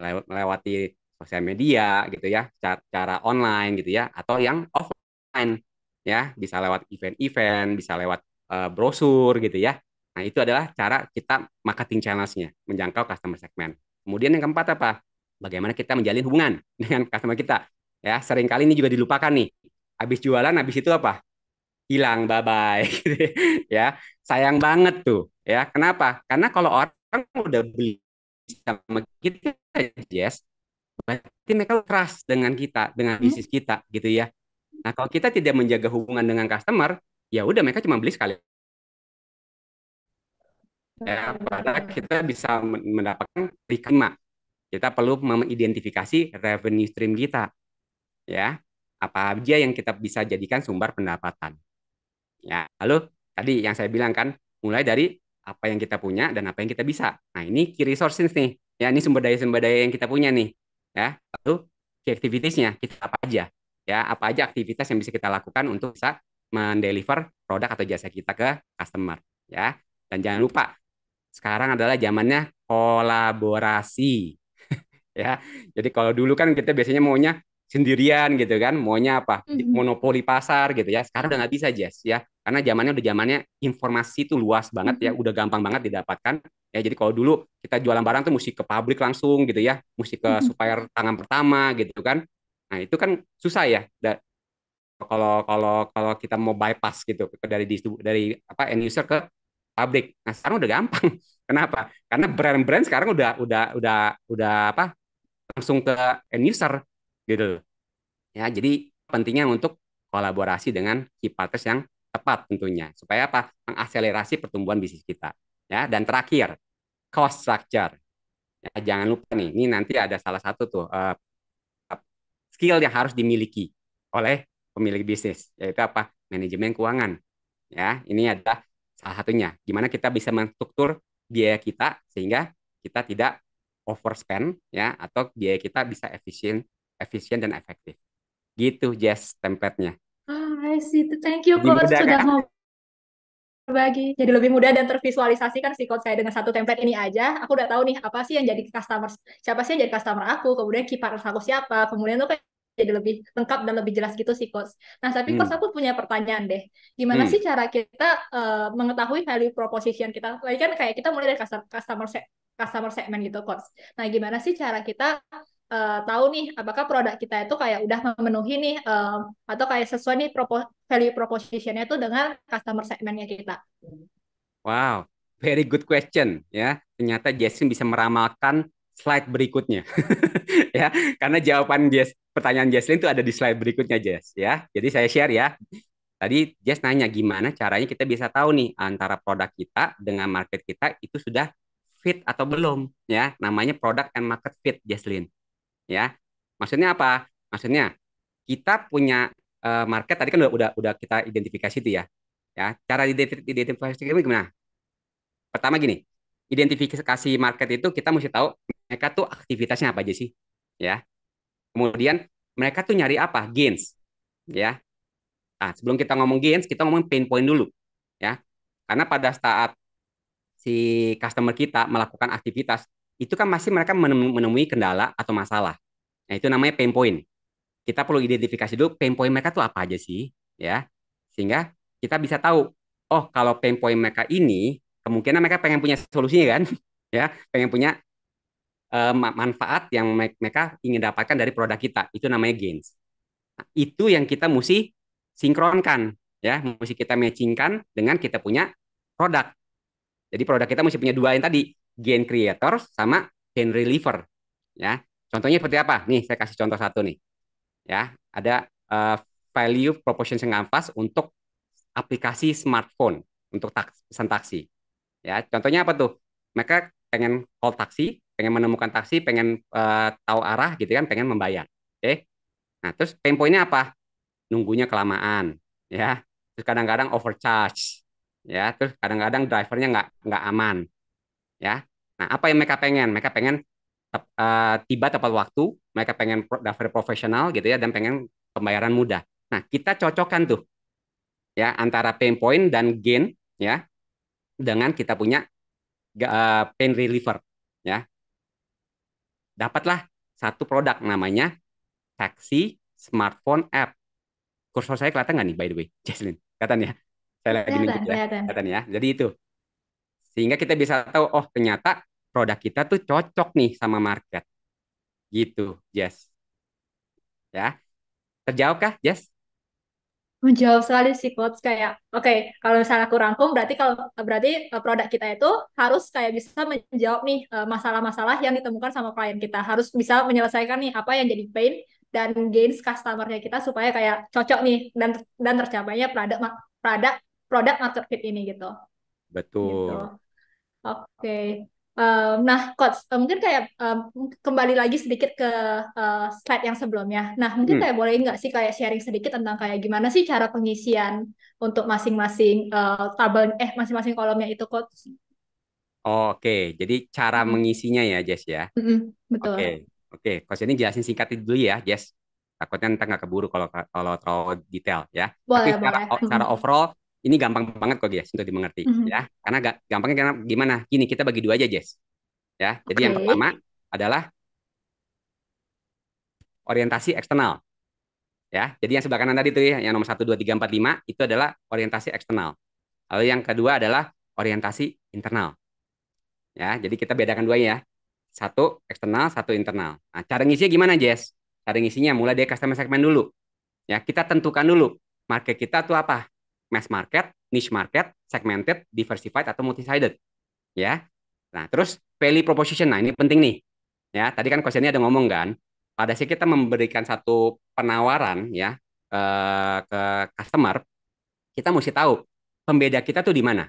Speaker 2: Melewati sosial media gitu ya, cara online gitu ya, atau yang offline ya, bisa lewat event-event, bisa lewat brosur gitu ya. Nah, itu adalah cara kita marketing channels-nya, menjangkau customer segment. Kemudian yang keempat apa? Bagaimana kita menjalin hubungan dengan customer kita. Ya, seringkali ini juga dilupakan nih. Habis jualan, habis itu apa? Hilang, bye-bye. Ya, sayang banget tuh. Ya, kenapa? Karena kalau orang udah beli sama kita, Jess, berarti mereka trust dengan kita, dengan bisnis kita, gitu ya. Nah, kalau kita tidak menjaga hubungan dengan customer, ya udah mereka cuma beli sekali. Ya, padahal
Speaker 1: Benar-benar.
Speaker 2: kita bisa mendapatkan prima. Kita perlu mengidentifikasi revenue stream kita, ya. Apa aja yang kita bisa jadikan sumber pendapatan. Ya, lalu tadi yang saya bilang kan, mulai dari apa yang kita punya dan apa yang kita bisa. Nah, ini key resources nih. Ya, ini sumber daya yang kita punya nih. Ya, lalu key activitiesnya kita apa aja? Ya, apa aja aktivitas yang bisa kita lakukan untuk bisa mendeliver produk atau jasa kita ke customer. Ya, dan jangan lupa sekarang adalah zamannya kolaborasi ya. Jadi kalau dulu kan kita biasanya maunya sendirian gitu kan, maunya apa?
Speaker 1: Mhm.
Speaker 2: Monopoli pasar gitu ya. Sekarang udah nggak bisa, Jess ya. Karena zamannya informasi itu luas banget ya,
Speaker 1: Mhm.
Speaker 2: udah gampang banget didapatkan. Ya, jadi kalau dulu kita jualan barang tuh mesti ke pabrik langsung gitu ya, mesti ke
Speaker 1: Mhm.
Speaker 2: supplier tangan pertama gitu kan. Nah, itu kan susah ya. kalau kita mau bypass gitu dari dari apa end user ke pabrik. Nah, sekarang udah gampang. Kenapa? Karena brand-brand sekarang udah apa? Langsung ke end user gitu. Ya, jadi pentingnya untuk kolaborasi dengan key partners yang tepat tentunya supaya apa? Mengakselerasi pertumbuhan bisnis kita. Ya, dan terakhir, cost structure. Ya, jangan lupa nih, ini nanti ada salah satu tuh skill yang harus dimiliki oleh pemilik bisnis, yaitu apa? Manajemen keuangan. Ya, ini adalah salah satunya. Gimana kita bisa menstruktur biaya kita sehingga kita tidak overspend ya atau biaya kita bisa efisien dan efektif. Gitu, Jess, template-nya.
Speaker 1: Ah, I see. Thank you,
Speaker 2: Lebih
Speaker 1: Coach,
Speaker 2: mudah
Speaker 1: sudah
Speaker 2: kan?
Speaker 1: mau berbagi. Jadi lebih mudah dan tervisualisasikan sih Coach saya dengan satu template ini aja. Aku udah tahu nih apa sih yang jadi customer, siapa sih yang jadi customer aku, kemudian key partner aku siapa, kemudian tuh kayak jadi lebih lengkap dan lebih jelas gitu sih Coach. Nah, tapi Coach
Speaker 2: Hmm.
Speaker 1: aku punya pertanyaan deh. Gimana
Speaker 2: Hmm.
Speaker 1: sih cara kita mengetahui value proposition kita? Tadi kan kayak kita mulai dari customer segment gitu Coach. Nah, gimana sih cara kita tahu nih apakah produk kita itu kayak udah memenuhi nih atau kayak sesuai nih value proposition-nya itu dengan customer segmentnya kita.
Speaker 2: Wow, very good question ya. Ternyata Jason bisa meramalkan slide berikutnya. Ya, karena jawaban pertanyaan Jesslyn itu ada di slide berikutnya, Jess ya. Jadi saya share ya. Tadi Jess nanya gimana caranya kita bisa tahu nih antara produk kita dengan market kita itu sudah fit atau belum ya. Namanya product and market fit, Jesslyn ya. Maksudnya apa? Maksudnya kita punya market tadi kan udah kita identifikasi itu ya. Ya, cara identifikasi gimana? Pertama gini, identifikasi market itu kita mesti tahu mereka tuh aktivitasnya apa aja sih, ya. Kemudian mereka tuh nyari apa? Gains, ya. Nah, sebelum kita ngomong gains, kita ngomong pain point dulu, ya. Karena pada saat si customer kita melakukan aktivitas, itu kan masih mereka menemui kendala atau masalah. Nah, itu namanya pain point. Kita perlu identifikasi dulu pain point mereka tuh apa aja sih, ya. Sehingga kita bisa tahu, oh kalau pain point mereka ini, kemungkinan mereka pengen punya solusinya kan, ya, pengen punya manfaat yang mereka ingin dapatkan dari produk kita. Itu namanya gains. Nah, itu yang kita mesti sinkronkan, ya, mesti kita matchingkan dengan kita punya produk. Jadi produk kita mesti punya dua yang tadi, gain creator sama gain reliever, ya. Contohnya seperti apa? Nih, saya kasih contoh satu nih, ya. Ada value proposition canvas untuk aplikasi smartphone untuk pesan taksi. Ya, contohnya apa tuh? Mereka pengen call taksi, pengen menemukan taksi, pengen tahu arah gitu kan, pengen membayar. Oke. Nah, terus pain point-nya apa? Nunggunya kelamaan, ya. Terus kadang-kadang overcharge, ya. Terus kadang-kadang drivernya nggak aman, ya. Nah, apa yang mereka pengen? Mereka pengen tiba tepat waktu, mereka pengen driver profesional gitu ya, dan pengen pembayaran mudah. Nah, kita cocokkan tuh ya antara pain point dan gain ya dengan kita punya pain reliever ya. Dapatlah satu produk namanya taksi smartphone app. Kursor saya kelihatan nggak nih by the way, Jaslyn? Kelihatan ya? Saya lagi
Speaker 1: Kelihatan,
Speaker 2: nunjuk ya.
Speaker 1: kelihatan.
Speaker 2: Kelihatan ya. Jadi itu. Sehingga kita bisa tahu, oh ternyata produk kita tuh cocok nih sama market. Gitu, Jess. Ya. Terjawab kah, Jess?
Speaker 1: Menjawab sekali sih coach kayak oke kalau misalnya aku rangkum berarti produk kita itu harus kayak bisa menjawab nih masalah-masalah yang ditemukan sama klien kita harus bisa menyelesaikan nih apa yang jadi pain dan gains customernya kita supaya kayak cocok nih dan tercapainya produk produk market fit ini gitu.
Speaker 2: Betul.
Speaker 1: Oke. Nah, Coach, mungkin kayak kembali lagi sedikit ke slide yang sebelumnya. Nah, mungkin
Speaker 2: Hmm.
Speaker 1: kayak boleh nggak sih kayak sharing sedikit tentang kayak gimana sih cara pengisian untuk masing-masing masing-masing kolomnya itu, Coach?
Speaker 2: Oke, jadi cara
Speaker 1: Mm-mm.
Speaker 2: mengisinya ya, Jess ya.
Speaker 1: Mm-mm,
Speaker 2: Oke,
Speaker 1: betul.
Speaker 2: oke. Coach ini jelasin singkat dulu ya, Jess. Takutnya ntar nggak keburu kalau kalau terlalu detail ya. Tapi
Speaker 1: Boleh,
Speaker 2: secara
Speaker 1: boleh.
Speaker 2: secara
Speaker 1: Mm-mm.
Speaker 2: overall ini gampang banget kok, Jess, untuk dimengerti ya.
Speaker 1: Mhm.
Speaker 2: Karena gampangnya karena gimana? Gini, kita bagi dua aja, Jess. Ya. Jadi
Speaker 1: Oke.
Speaker 2: yang pertama adalah orientasi eksternal. Ya. Jadi yang sebelah kanan tadi itu ya, yang nomor 1, 2, 3, 4, 5 itu adalah orientasi eksternal. Lalu yang kedua adalah orientasi internal. Ya, jadi kita bedakan dua ya. Satu eksternal, satu internal. Nah, cara ngisinya gimana, Jess? Cara ngisinya mulai dari customer segment dulu. Ya, kita tentukan dulu market kita tuh apa? Mass market, niche market, segmented, diversified atau multi-sided, ya. Nah, terus value proposition. Nah, ini penting nih. Ya, tadi kan questionnya ada ngomong kan, pada saat kita memberikan satu penawaran ya ke customer, kita mesti tahu pembeda kita tuh di mana,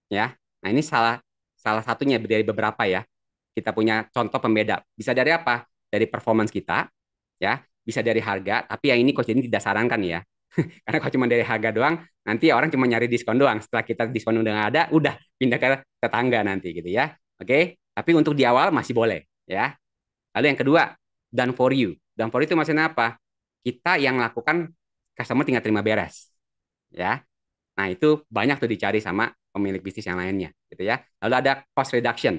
Speaker 2: ya. Nah, ini salah salah satunya dari beberapa ya. Kita punya contoh pembeda. Bisa dari apa? Dari performance kita, ya. Bisa dari harga, tapi yang ini coach ini tidak sarankan ya. Karena kalau cuma dari harga doang, nanti orang cuma nyari diskon doang. Setelah kita diskon udah nggak ada, udah pindah ke tetangga nanti gitu ya. Oke, tapi untuk di awal masih boleh ya. Lalu yang kedua, done for you. Done for you itu maksudnya apa? Kita yang lakukan, customer tinggal terima beres ya. Nah, itu banyak tuh dicari sama pemilik bisnis yang lainnya, gitu ya. Lalu ada cost reduction.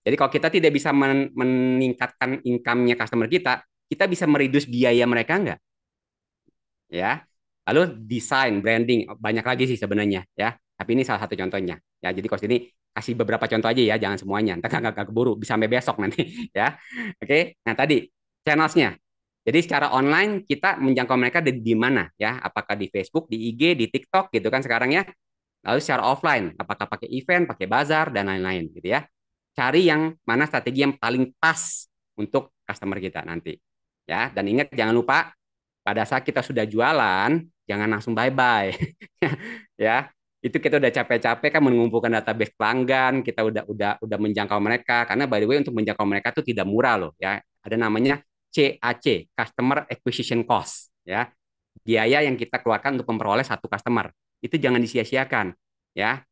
Speaker 2: Jadi kalau kita tidak bisa meningkatkan income-nya customer kita, kita bisa mereduce biaya mereka enggak? Ya. Lalu desain, branding, banyak lagi sih sebenarnya, ya. Tapi ini salah satu contohnya. Ya, jadi coach ini kasih beberapa contoh aja ya, jangan semuanya. Entar nggak keburu, bisa sampai besok nanti, ya. Oke. Nah, tadi channels-nya. Jadi secara online kita menjangkau mereka di mana ya? Apakah di Facebook, di IG, di TikTok gitu kan sekarang ya? Lalu secara offline, apakah pakai event, pakai bazar, dan lain-lain gitu ya. Cari yang mana strategi yang paling pas untuk customer kita nanti. Ya, dan ingat jangan lupa pada saat kita sudah jualan, jangan langsung bye-bye. Ya, itu kita udah capek-capek kan mengumpulkan database pelanggan, kita udah menjangkau mereka karena by the way untuk menjangkau mereka itu tidak murah loh ya. Ada namanya CAC, Customer Acquisition Cost ya. Biaya yang kita keluarkan untuk memperoleh satu customer. Itu jangan disia-siakan ya.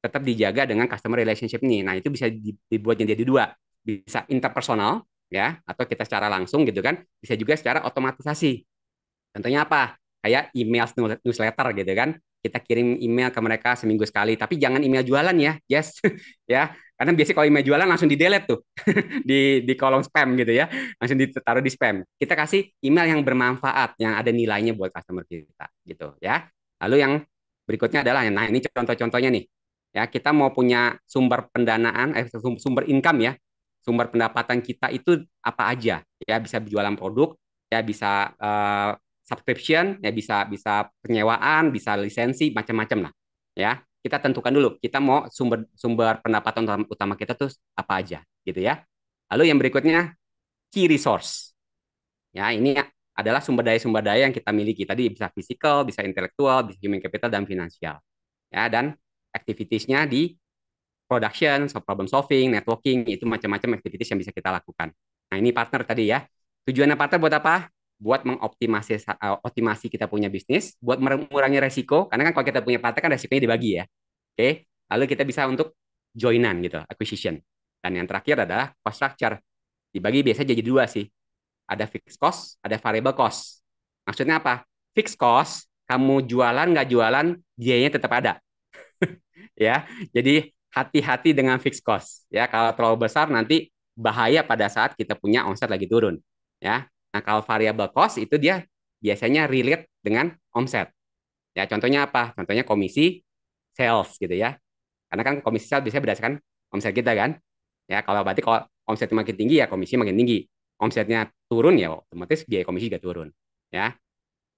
Speaker 2: Tetap dijaga dengan customer relationship nih. Nah, itu bisa dibuat jadi dua. Bisa interpersonal ya atau kita secara langsung gitu kan. Bisa juga secara otomatisasi. Contohnya apa? Kayak email newsletter gitu kan. Kita kirim email ke mereka seminggu sekali, tapi jangan email jualan ya, yes, ya. Karena biasanya kalau email jualan langsung di delete tuh di kolom spam gitu ya, langsung ditaruh di spam. Kita kasih email yang bermanfaat, yang ada nilainya buat customer kita gitu ya. Lalu yang berikutnya adalah, nah ini contoh-contohnya nih, ya kita mau punya sumber pendanaan, sumber income ya, sumber pendapatan kita itu apa aja ya, bisa jualan produk ya, bisa subscription ya, bisa bisa penyewaan, bisa lisensi, macam-macam lah ya. Kita tentukan dulu kita mau sumber sumber pendapatan utama kita tuh apa aja gitu ya. Lalu yang berikutnya key resource ya, ini adalah sumber daya yang kita miliki tadi, bisa fisikal, bisa intelektual, bisa human capital dan finansial ya. Dan activitiesnya di production, problem solving, networking, itu macam-macam activities yang bisa kita lakukan. Nah, ini partner tadi ya. Tujuannya partner buat apa? Buat mengoptimasi optimasi kita punya bisnis, buat mengurangi resiko, karena kan kalau kita punya partner kan resikonya dibagi ya. Oke, lalu kita bisa untuk joinan gitu, acquisition. Dan yang terakhir adalah cost structure. Dibagi biasa jadi dua sih. Ada fixed cost, ada variable cost. Maksudnya apa? Fixed cost, kamu jualan nggak jualan, biayanya tetap ada. Ya, jadi hati-hati dengan fixed cost ya. Kalau terlalu besar nanti bahaya pada saat kita punya omset lagi turun ya. Nah, kalau variable cost itu dia biasanya relate dengan omset ya. Contohnya apa? Contohnya komisi sales gitu ya, karena kan komisi sales bisa berdasarkan omset kita kan ya. Kalau berarti kalau omsetnya makin tinggi ya komisi makin tinggi, omsetnya turun ya otomatis biaya komisi juga turun ya.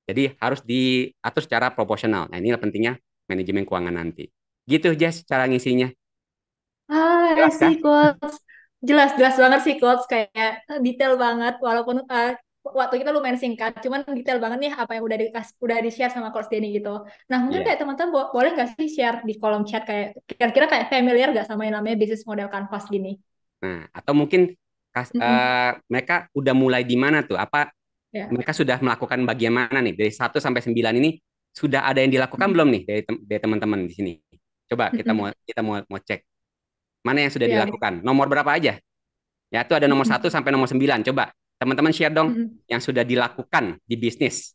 Speaker 2: Jadi harus diatur secara proporsional. Nah, inilah pentingnya manajemen keuangan nanti. Gitu Jess cara ngisinya.
Speaker 1: Ah,
Speaker 2: Jelas
Speaker 1: sih
Speaker 2: kah?
Speaker 1: coach. Jelas, jelas banget sih coach. Kayak detail banget. Walaupun waktu kita lumayan singkat, cuman detail banget nih apa yang udah di-share sama coach Denny gitu. Nah, mungkin
Speaker 2: Iya.
Speaker 1: kayak teman-teman boleh nggak sih share di kolom chat kayak kira-kira kayak familiar nggak sama yang namanya bisnis model kanvas gini?
Speaker 2: Nah, atau mungkin
Speaker 1: Mm-mm.
Speaker 2: mereka udah mulai di mana tuh? Apa
Speaker 1: Ya.
Speaker 2: mereka sudah melakukan bagian mana nih? Dari 1 sampai 9 ini sudah ada yang dilakukan
Speaker 1: Mm-mm.
Speaker 2: belum nih dari teman-teman di sini? Coba
Speaker 1: Mm-mm.
Speaker 2: kita mau cek mana yang sudah
Speaker 1: Ya,
Speaker 2: dilakukan. Nomor berapa aja? Ya, itu ada nomor 1
Speaker 1: mm-mm.
Speaker 2: sampai nomor 9. Coba teman-teman share dong
Speaker 1: Mm-mm.
Speaker 2: yang sudah dilakukan di bisnis.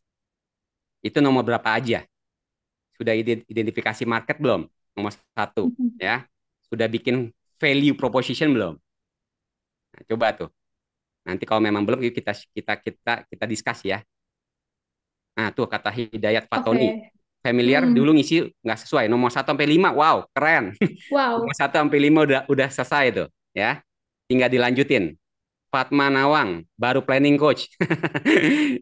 Speaker 2: Itu nomor berapa aja? Sudah identifikasi market belum? Nomor 1
Speaker 1: Mm-mm.
Speaker 2: ya. Sudah bikin value proposition belum? Nah, coba tuh. Nanti kalau memang belum, yuk kita discuss ya. Nah, tuh kata Hidayat Fatoni.
Speaker 1: Oke.
Speaker 2: Familiar dulu
Speaker 1: Mm-mm.
Speaker 2: ngisi nggak sesuai. Nomor 1 sampai 5, wow, keren. Nomor
Speaker 1: Wow.
Speaker 2: 1 sampai 5 udah selesai tuh, ya. Tinggal dilanjutin. Fatma Nawang, baru planning coach.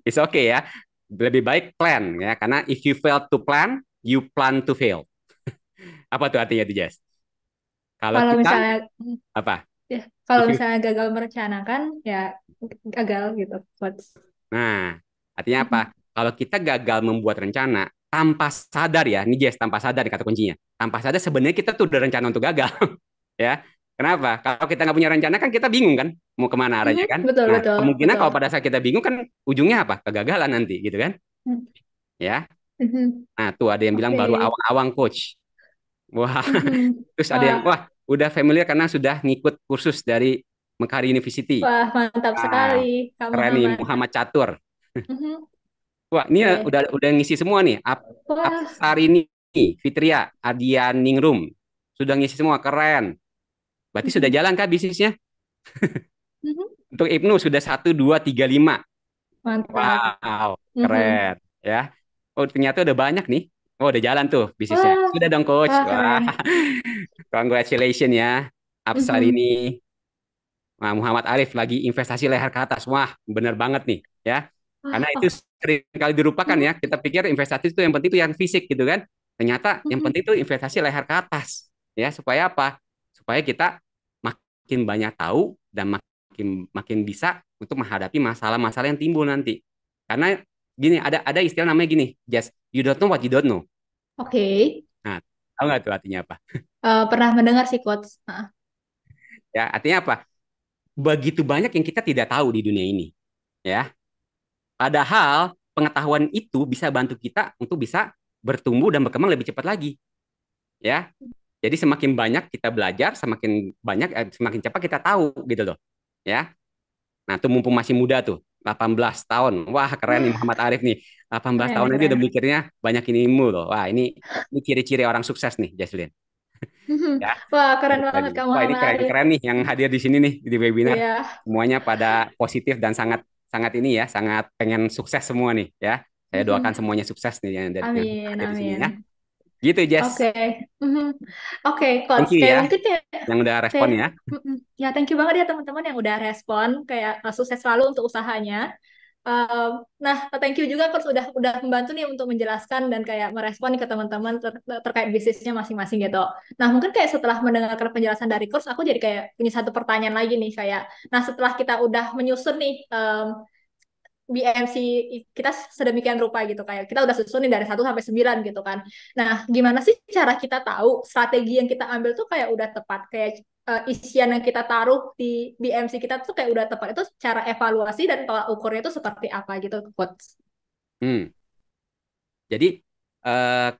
Speaker 2: It's okay ya. lebih baik plan ya, karena if you fail to plan, you plan to fail. Apa tuh artinya tuh, Jess? Kalau
Speaker 1: Kalau
Speaker 2: kita
Speaker 1: misalnya
Speaker 2: apa?
Speaker 1: ya, kalau
Speaker 2: If you,
Speaker 1: misalnya gagal merencanakan ya gagal gitu. Quotes.
Speaker 2: nah, artinya apa?
Speaker 1: Mhm.
Speaker 2: Kalau kita gagal membuat rencana tanpa sadar ya, ini Jess, tanpa sadar kata kuncinya. Tanpa sadar sebenarnya kita tuh udah rencana untuk gagal, ya. Kenapa? Kalau kita nggak punya rencana kan kita bingung kan, mau kemana arahnya
Speaker 1: Mhm,
Speaker 2: kan?
Speaker 1: betul
Speaker 2: Nah,
Speaker 1: betul
Speaker 2: kemungkinan
Speaker 1: betul.
Speaker 2: kalau pada saat kita bingung kan ujungnya apa? Kegagalan nanti, gitu kan?
Speaker 1: Mhm.
Speaker 2: Ya.
Speaker 1: Mhm.
Speaker 2: Nah, tuh ada yang bilang
Speaker 1: Oke.
Speaker 2: baru awang-awang coach. Wah,
Speaker 1: Mhm.
Speaker 2: terus ada yang
Speaker 1: Wah,
Speaker 2: wah udah familiar karena sudah ngikut kursus dari Mekari University.
Speaker 1: wah mantap sekali
Speaker 2: Ah,
Speaker 1: Kak
Speaker 2: keren nih
Speaker 1: Muhammad.
Speaker 2: Muhammad Catur.
Speaker 1: Mhm.
Speaker 2: Wah, ini ya
Speaker 1: Oke.
Speaker 2: udah ngisi semua nih.
Speaker 1: Wah.
Speaker 2: Apsarini, Fitria, Adian Ningrum. Sudah ngisi semua, keren. Berarti sudah
Speaker 1: Mhm.
Speaker 2: jalan kah bisnisnya?
Speaker 1: Mhm.
Speaker 2: Untuk Ibnu sudah 1, 2, 3, 5.
Speaker 1: Mantap.
Speaker 2: Wow,
Speaker 1: Mhm.
Speaker 2: keren. Ya. Oh, ternyata udah banyak nih. Oh, udah jalan tuh bisnisnya.
Speaker 1: Wah,
Speaker 2: Sudah dong, Coach.
Speaker 1: wah
Speaker 2: Wah,
Speaker 1: keren.
Speaker 2: congratulations ya.
Speaker 1: Mhm.
Speaker 2: Apsarini. Nah, Muhammad Arif lagi investasi leher ke atas. Wah, bener banget nih, ya.
Speaker 1: Wah,
Speaker 2: Karena itu
Speaker 1: oh.
Speaker 2: sering kali dilupakan
Speaker 1: Mhm.
Speaker 2: ya. Kita pikir investasi itu yang penting itu yang fisik gitu kan. Ternyata yang
Speaker 1: Mhm.
Speaker 2: penting itu investasi leher ke atas. Ya, supaya apa? Supaya kita makin banyak tahu dan makin makin bisa untuk menghadapi masalah-masalah yang timbul nanti. Karena gini, ada istilah namanya gini, just you don't know what you don't know.
Speaker 1: Oke.
Speaker 2: Nah, tahu nggak tuh artinya apa?
Speaker 1: Pernah mendengar sih quotes. Ah,
Speaker 2: Ya, artinya apa? Begitu banyak yang kita tidak tahu di dunia ini. Ya, padahal pengetahuan itu bisa bantu kita untuk bisa bertumbuh dan berkembang lebih cepat lagi, ya. Jadi semakin banyak kita belajar, semakin banyak semakin cepat kita tahu gitu loh, ya. Nah, tuh mumpung masih muda tuh, 18 tahun. Wah, keren nih
Speaker 1: wah,
Speaker 2: Muhammad Arif nih. 18
Speaker 1: keren
Speaker 2: tahun aja
Speaker 1: keren.
Speaker 2: udah mikirnya banyak ilmu loh. Wah, ini ciri-ciri orang sukses nih, Jaslyn.
Speaker 1: Mhm.
Speaker 2: Ya.
Speaker 1: Wah, keren
Speaker 2: Balik
Speaker 1: banget
Speaker 2: lagi.
Speaker 1: Kak
Speaker 2: Wah, ini
Speaker 1: Muhammad Arif.
Speaker 2: keren-keren nih yang hadir di sini nih di webinar.
Speaker 1: Iya.
Speaker 2: Semuanya pada positif dan sangat sangat ini ya, sangat pengen sukses semua nih ya. Saya doakan
Speaker 1: Mhm.
Speaker 2: semuanya sukses nih yang
Speaker 1: Amin,
Speaker 2: hadir di sini ya.
Speaker 1: amin.
Speaker 2: Gitu,
Speaker 1: Oke.
Speaker 2: Jess.
Speaker 1: Mhm. Oke,
Speaker 2: Thank
Speaker 1: coach.
Speaker 2: you
Speaker 1: Kayak
Speaker 2: ya
Speaker 1: mungkin kayak
Speaker 2: yang udah respon
Speaker 1: kayak
Speaker 2: ya.
Speaker 1: mm-mm. Ya, thank you banget ya teman-teman yang udah respon kayak sukses selalu untuk usahanya. Um, nah, thank you juga coach udah membantu nih untuk menjelaskan dan kayak merespon ke teman-teman terkait bisnisnya masing-masing gitu. Nah, mungkin kayak setelah mendengarkan penjelasan dari coach, aku jadi kayak punya satu pertanyaan lagi nih kayak, nah setelah kita udah menyusun nih BMC kita sedemikian rupa gitu kayak kita udah susunin dari 1 sampai 9 gitu kan. Nah, gimana sih cara kita tahu strategi yang kita ambil tuh kayak udah tepat kayak isian yang kita taruh di BMC kita tuh kayak udah tepat itu cara evaluasi dan tolak ukurnya itu seperti apa gitu coach.
Speaker 2: Hmm. Jadi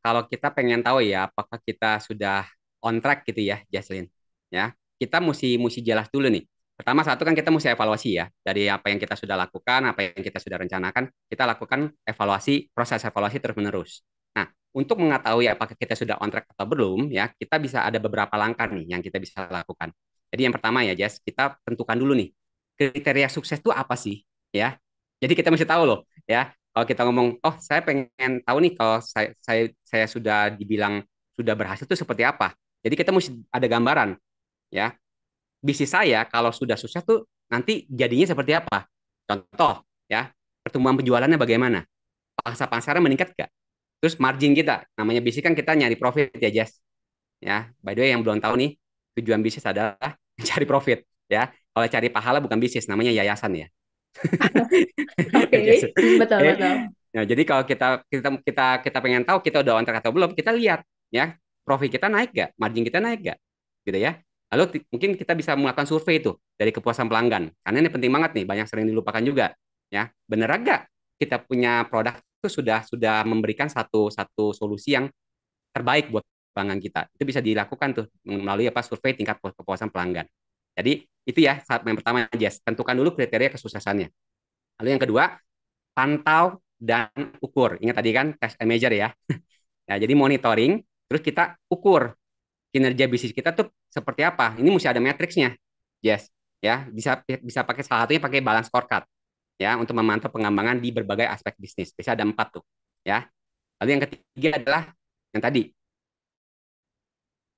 Speaker 2: kalau kita pengen tahu ya apakah kita sudah on track gitu ya, Jaslyn. Ya, kita mesti jelas dulu nih. Pertama satu kan kita mesti evaluasi ya dari apa yang kita sudah lakukan, apa yang kita sudah rencanakan, kita lakukan evaluasi, proses evaluasi terus-menerus. Nah, untuk mengetahui apakah kita sudah on track atau belum, ya kita bisa ada beberapa langkah nih yang kita bisa lakukan. Jadi yang pertama ya, Jas, kita tentukan dulu nih kriteria sukses itu apa sih, ya. Jadi kita mesti tahu loh, ya kalau kita ngomong, oh saya pengen tahu nih kalau saya sudah dibilang sudah berhasil itu seperti apa. Jadi kita mesti ada gambaran, ya. Bisnis saya kalau sudah sukses tuh nanti jadinya seperti apa. Contoh, ya, pertumbuhan penjualannya bagaimana? Pangsa pasarnya meningkat gak? Terus margin kita, namanya bisnis kan kita nyari profit ya, Jess. Ya, by the way yang belum tahu nih, tujuan bisnis adalah mencari profit, ya. Kalau cari pahala bukan bisnis, namanya yayasan ya.
Speaker 1: Oke,
Speaker 2: Yes.
Speaker 1: betul
Speaker 2: Eh,
Speaker 1: betul.
Speaker 2: Nah, jadi kalau kita pengen tahu kita udah on track atau belum, kita lihat ya profit kita naik gak, margin kita naik gak, gitu ya. Lalu mungkin kita bisa melakukan survei itu dari kepuasan pelanggan. Karena ini penting banget nih, banyak sering dilupakan juga. Ya, bener gak kita punya produk itu sudah memberikan satu satu solusi yang terbaik buat pelanggan kita. Itu bisa dilakukan tuh melalui apa survei tingkat kepuasan pelanggan. Jadi itu ya saat yang pertama Jess, tentukan dulu kriteria kesuksesannya. Lalu yang kedua, pantau dan ukur. Ingat tadi kan test and measure ya. Nah, jadi monitoring, terus kita ukur kinerja bisnis kita tuh seperti apa. Ini mesti ada matriksnya. Yes, ya bisa bisa pakai salah satunya pakai balance scorecard ya untuk memantau pengembangan di berbagai aspek bisnis. Bisa ada 4 tuh ya. Lalu yang ketiga adalah yang tadi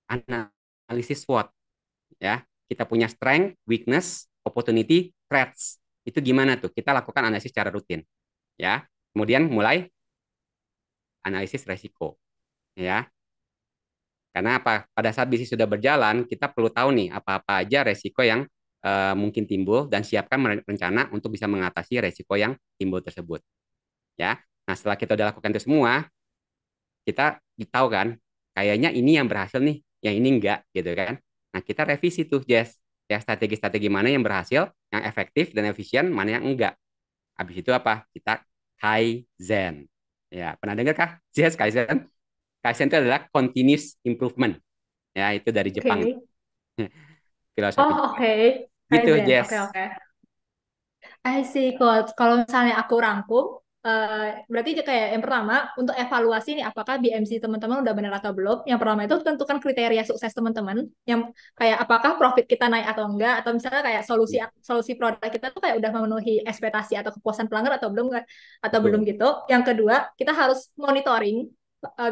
Speaker 2: analisis SWOT ya. Kita punya strength, weakness, opportunity, threats. Itu gimana tuh? Kita lakukan analisis secara rutin ya. Kemudian mulai analisis resiko, ya. Karena apa? Pada saat bisnis sudah berjalan, kita perlu tahu nih apa-apa aja resiko yang mungkin timbul dan siapkan rencana untuk bisa mengatasi resiko yang timbul tersebut. Ya. Nah, setelah kita udah lakukan itu semua, kita tahu kan, kayaknya ini yang berhasil nih, yang ini enggak, gitu kan. Nah, kita revisi tuh, Jess. Ya, strategi-strategi mana yang berhasil, yang efektif dan efisien, mana yang enggak. Habis itu apa? Kita Kaizen. Ya, pernah dengar kah? Jess, Kaizen? Kaizen itu adalah continuous improvement. Ya, itu dari Jepang.
Speaker 1: Oke.
Speaker 2: Filosofi
Speaker 1: Oh,
Speaker 2: Jepang.
Speaker 1: oke.
Speaker 2: Gitu,
Speaker 1: Kaizen. Oke,
Speaker 2: Jess.
Speaker 1: oke. I see, Coach. Kalau misalnya aku rangkum, berarti kayak yang pertama, untuk evaluasi nih, apakah BMC teman-teman udah benar atau belum. Yang pertama itu tentukan kriteria sukses teman-teman, yang kayak apakah profit kita naik atau enggak, atau misalnya kayak solusi solusi produk kita tuh kayak udah memenuhi ekspektasi atau kepuasan pelanggan atau belum, atau belum
Speaker 2: Betul.
Speaker 1: gitu. Yang kedua, kita harus monitoring,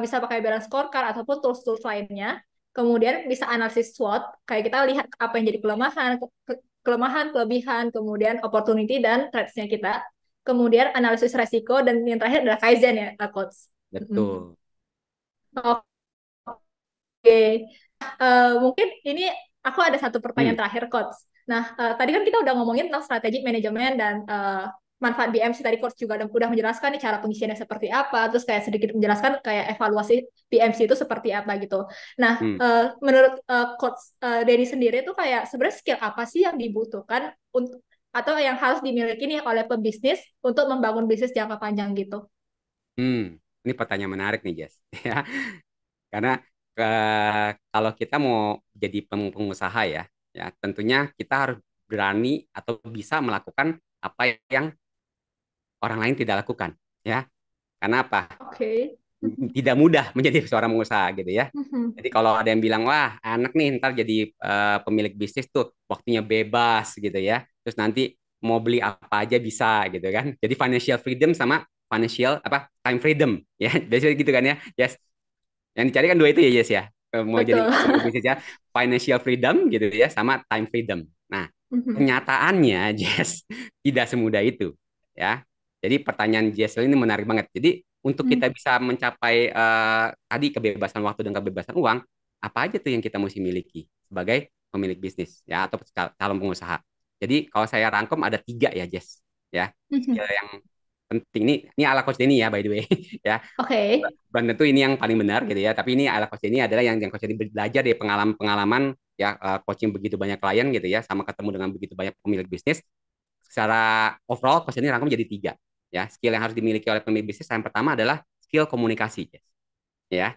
Speaker 1: bisa pakai balance scorecard ataupun tools-tools lainnya. Kemudian bisa analisis SWOT, kayak kita lihat apa yang jadi kelemahan, kelebihan, kemudian opportunity dan threats-nya kita. Kemudian analisis resiko dan yang terakhir adalah Kaizen ya, Coach. Mm-mm.
Speaker 2: Betul.
Speaker 1: Oke. Mungkin ini aku ada satu pertanyaan
Speaker 2: Hmm.
Speaker 1: terakhir, Coach. Nah, tadi kan kita udah ngomongin tentang strategi manajemen dan manfaat BMC. Tadi Coach juga udah menjelaskan nih cara pengisiannya seperti apa, terus kayak sedikit menjelaskan kayak evaluasi BMC itu seperti apa gitu. Nah,
Speaker 2: Hmm.
Speaker 1: menurut Coach Denny sendiri tuh kayak sebenarnya skill apa sih yang dibutuhkan untuk atau yang harus dimiliki nih oleh pebisnis untuk membangun bisnis jangka panjang gitu?
Speaker 2: Hmm. Ini pertanyaan menarik nih, Jess. Ya, karena kalau kita mau jadi pengusaha ya, ya tentunya kita harus berani atau bisa melakukan apa yang orang lain tidak lakukan, ya. Karena apa?
Speaker 1: Oke.
Speaker 2: Tidak mudah menjadi seorang pengusaha gitu ya. Jadi kalau ada yang bilang, wah anak nih ntar jadi pemilik bisnis tuh waktunya bebas gitu ya. Terus nanti mau beli apa aja bisa gitu kan. Jadi financial freedom sama financial apa time freedom ya. Biasanya gitu kan ya. Yes. Yang dicari kan dua itu ya Yes ya. Mau jadi
Speaker 1: Betul.
Speaker 2: pemilik bisnis ya. Financial freedom gitu ya sama time freedom. Nah, kenyataannya Jess tidak semudah itu ya. Jadi pertanyaan Jess ini menarik banget. Jadi untuk kita bisa mencapai tadi kebebasan waktu dan kebebasan uang, apa aja tuh yang kita mesti miliki sebagai pemilik bisnis ya atau calon pengusaha. Jadi kalau saya rangkum ada tiga ya Jess ya skill yang penting ini ala coach Denny ya by the way ya
Speaker 1: Oke.
Speaker 2: belum tentu ini yang paling benar gitu ya tapi ini ala coach Denny adalah yang coach Denny belajar dari pengalaman-pengalaman ya coaching begitu banyak klien gitu ya sama ketemu dengan begitu banyak pemilik bisnis secara overall coach Denny rangkum jadi tiga ya skill yang harus dimiliki oleh pemilik bisnis yang pertama adalah skill komunikasi ya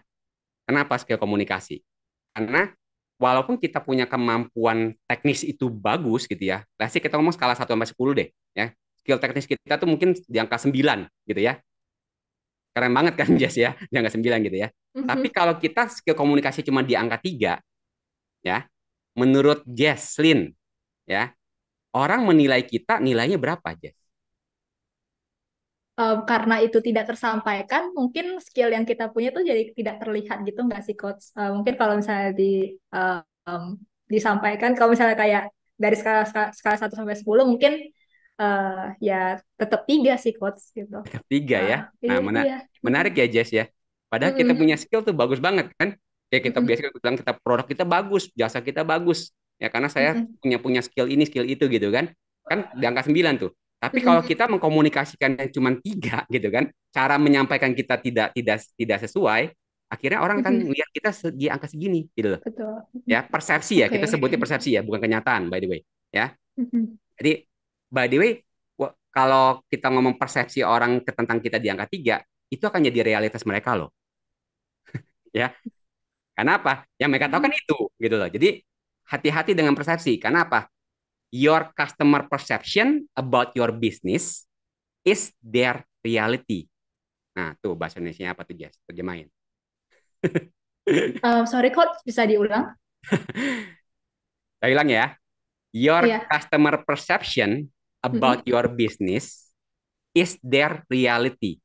Speaker 2: kenapa skill komunikasi karena walaupun kita punya kemampuan teknis itu bagus gitu ya sih kita ngomong skala 1 sampai 10 deh ya skill teknis kita tuh mungkin di angka 9 gitu ya keren banget kan Jess ya di angka 9 gitu ya tapi kalau kita skill komunikasi cuma di angka 3 ya menurut Jesslyn ya orang menilai kita nilainya berapa Jess?
Speaker 1: Karena itu tidak tersampaikan, mungkin skill yang kita punya tuh jadi tidak terlihat gitu nggak sih, Coach? Mungkin kalau misalnya um, disampaikan, kalau misalnya kayak dari skala 1 sampai 10, mungkin ya tetap 3 sih, Coach, gitu.
Speaker 2: Tiga ya. Nah,
Speaker 1: Iya, iya.
Speaker 2: menarik ya Jess ya. Padahal kita punya
Speaker 1: Mm-mm.
Speaker 2: skill tuh bagus banget kan. Ya kita
Speaker 1: Mm-mm.
Speaker 2: biasanya bilang kita produk kita bagus, jasa kita bagus. Ya karena saya
Speaker 1: Mm-mm.
Speaker 2: punya punya skill ini, skill itu gitu kan. Kan di angka 9 tuh. Tapi kalau
Speaker 1: Mm-mm.
Speaker 2: kita mengkomunikasikan yang cuma 3 gitu kan, cara menyampaikan kita tidak sesuai, akhirnya orang akan
Speaker 1: Mm-mm.
Speaker 2: lihat kita di angka segini gitu loh.
Speaker 1: Betul.
Speaker 2: Ya,
Speaker 1: Mm-mm.
Speaker 2: persepsi ya, kita
Speaker 1: Oke.
Speaker 2: sebutnya persepsi ya, bukan kenyataan by the way. Ya.
Speaker 1: Mm-mm.
Speaker 2: Jadi by the way, kalau kita ngomong persepsi orang tentang kita di angka 3 itu akan jadi realitas mereka loh. Ya, karena apa? Yang mereka tahu kan itu, gitu loh. Jadi hati-hati dengan persepsi. Karena apa? Your customer perception about your business is their reality. Nah, tuh bahasa Indonesia apa tuh, Jess? Terjemahin.
Speaker 1: Sorry, Coach, bisa diulang?
Speaker 2: Saya ulang ya. Your
Speaker 1: Iya.
Speaker 2: customer perception about
Speaker 1: Mm-mm.
Speaker 2: your business is their reality.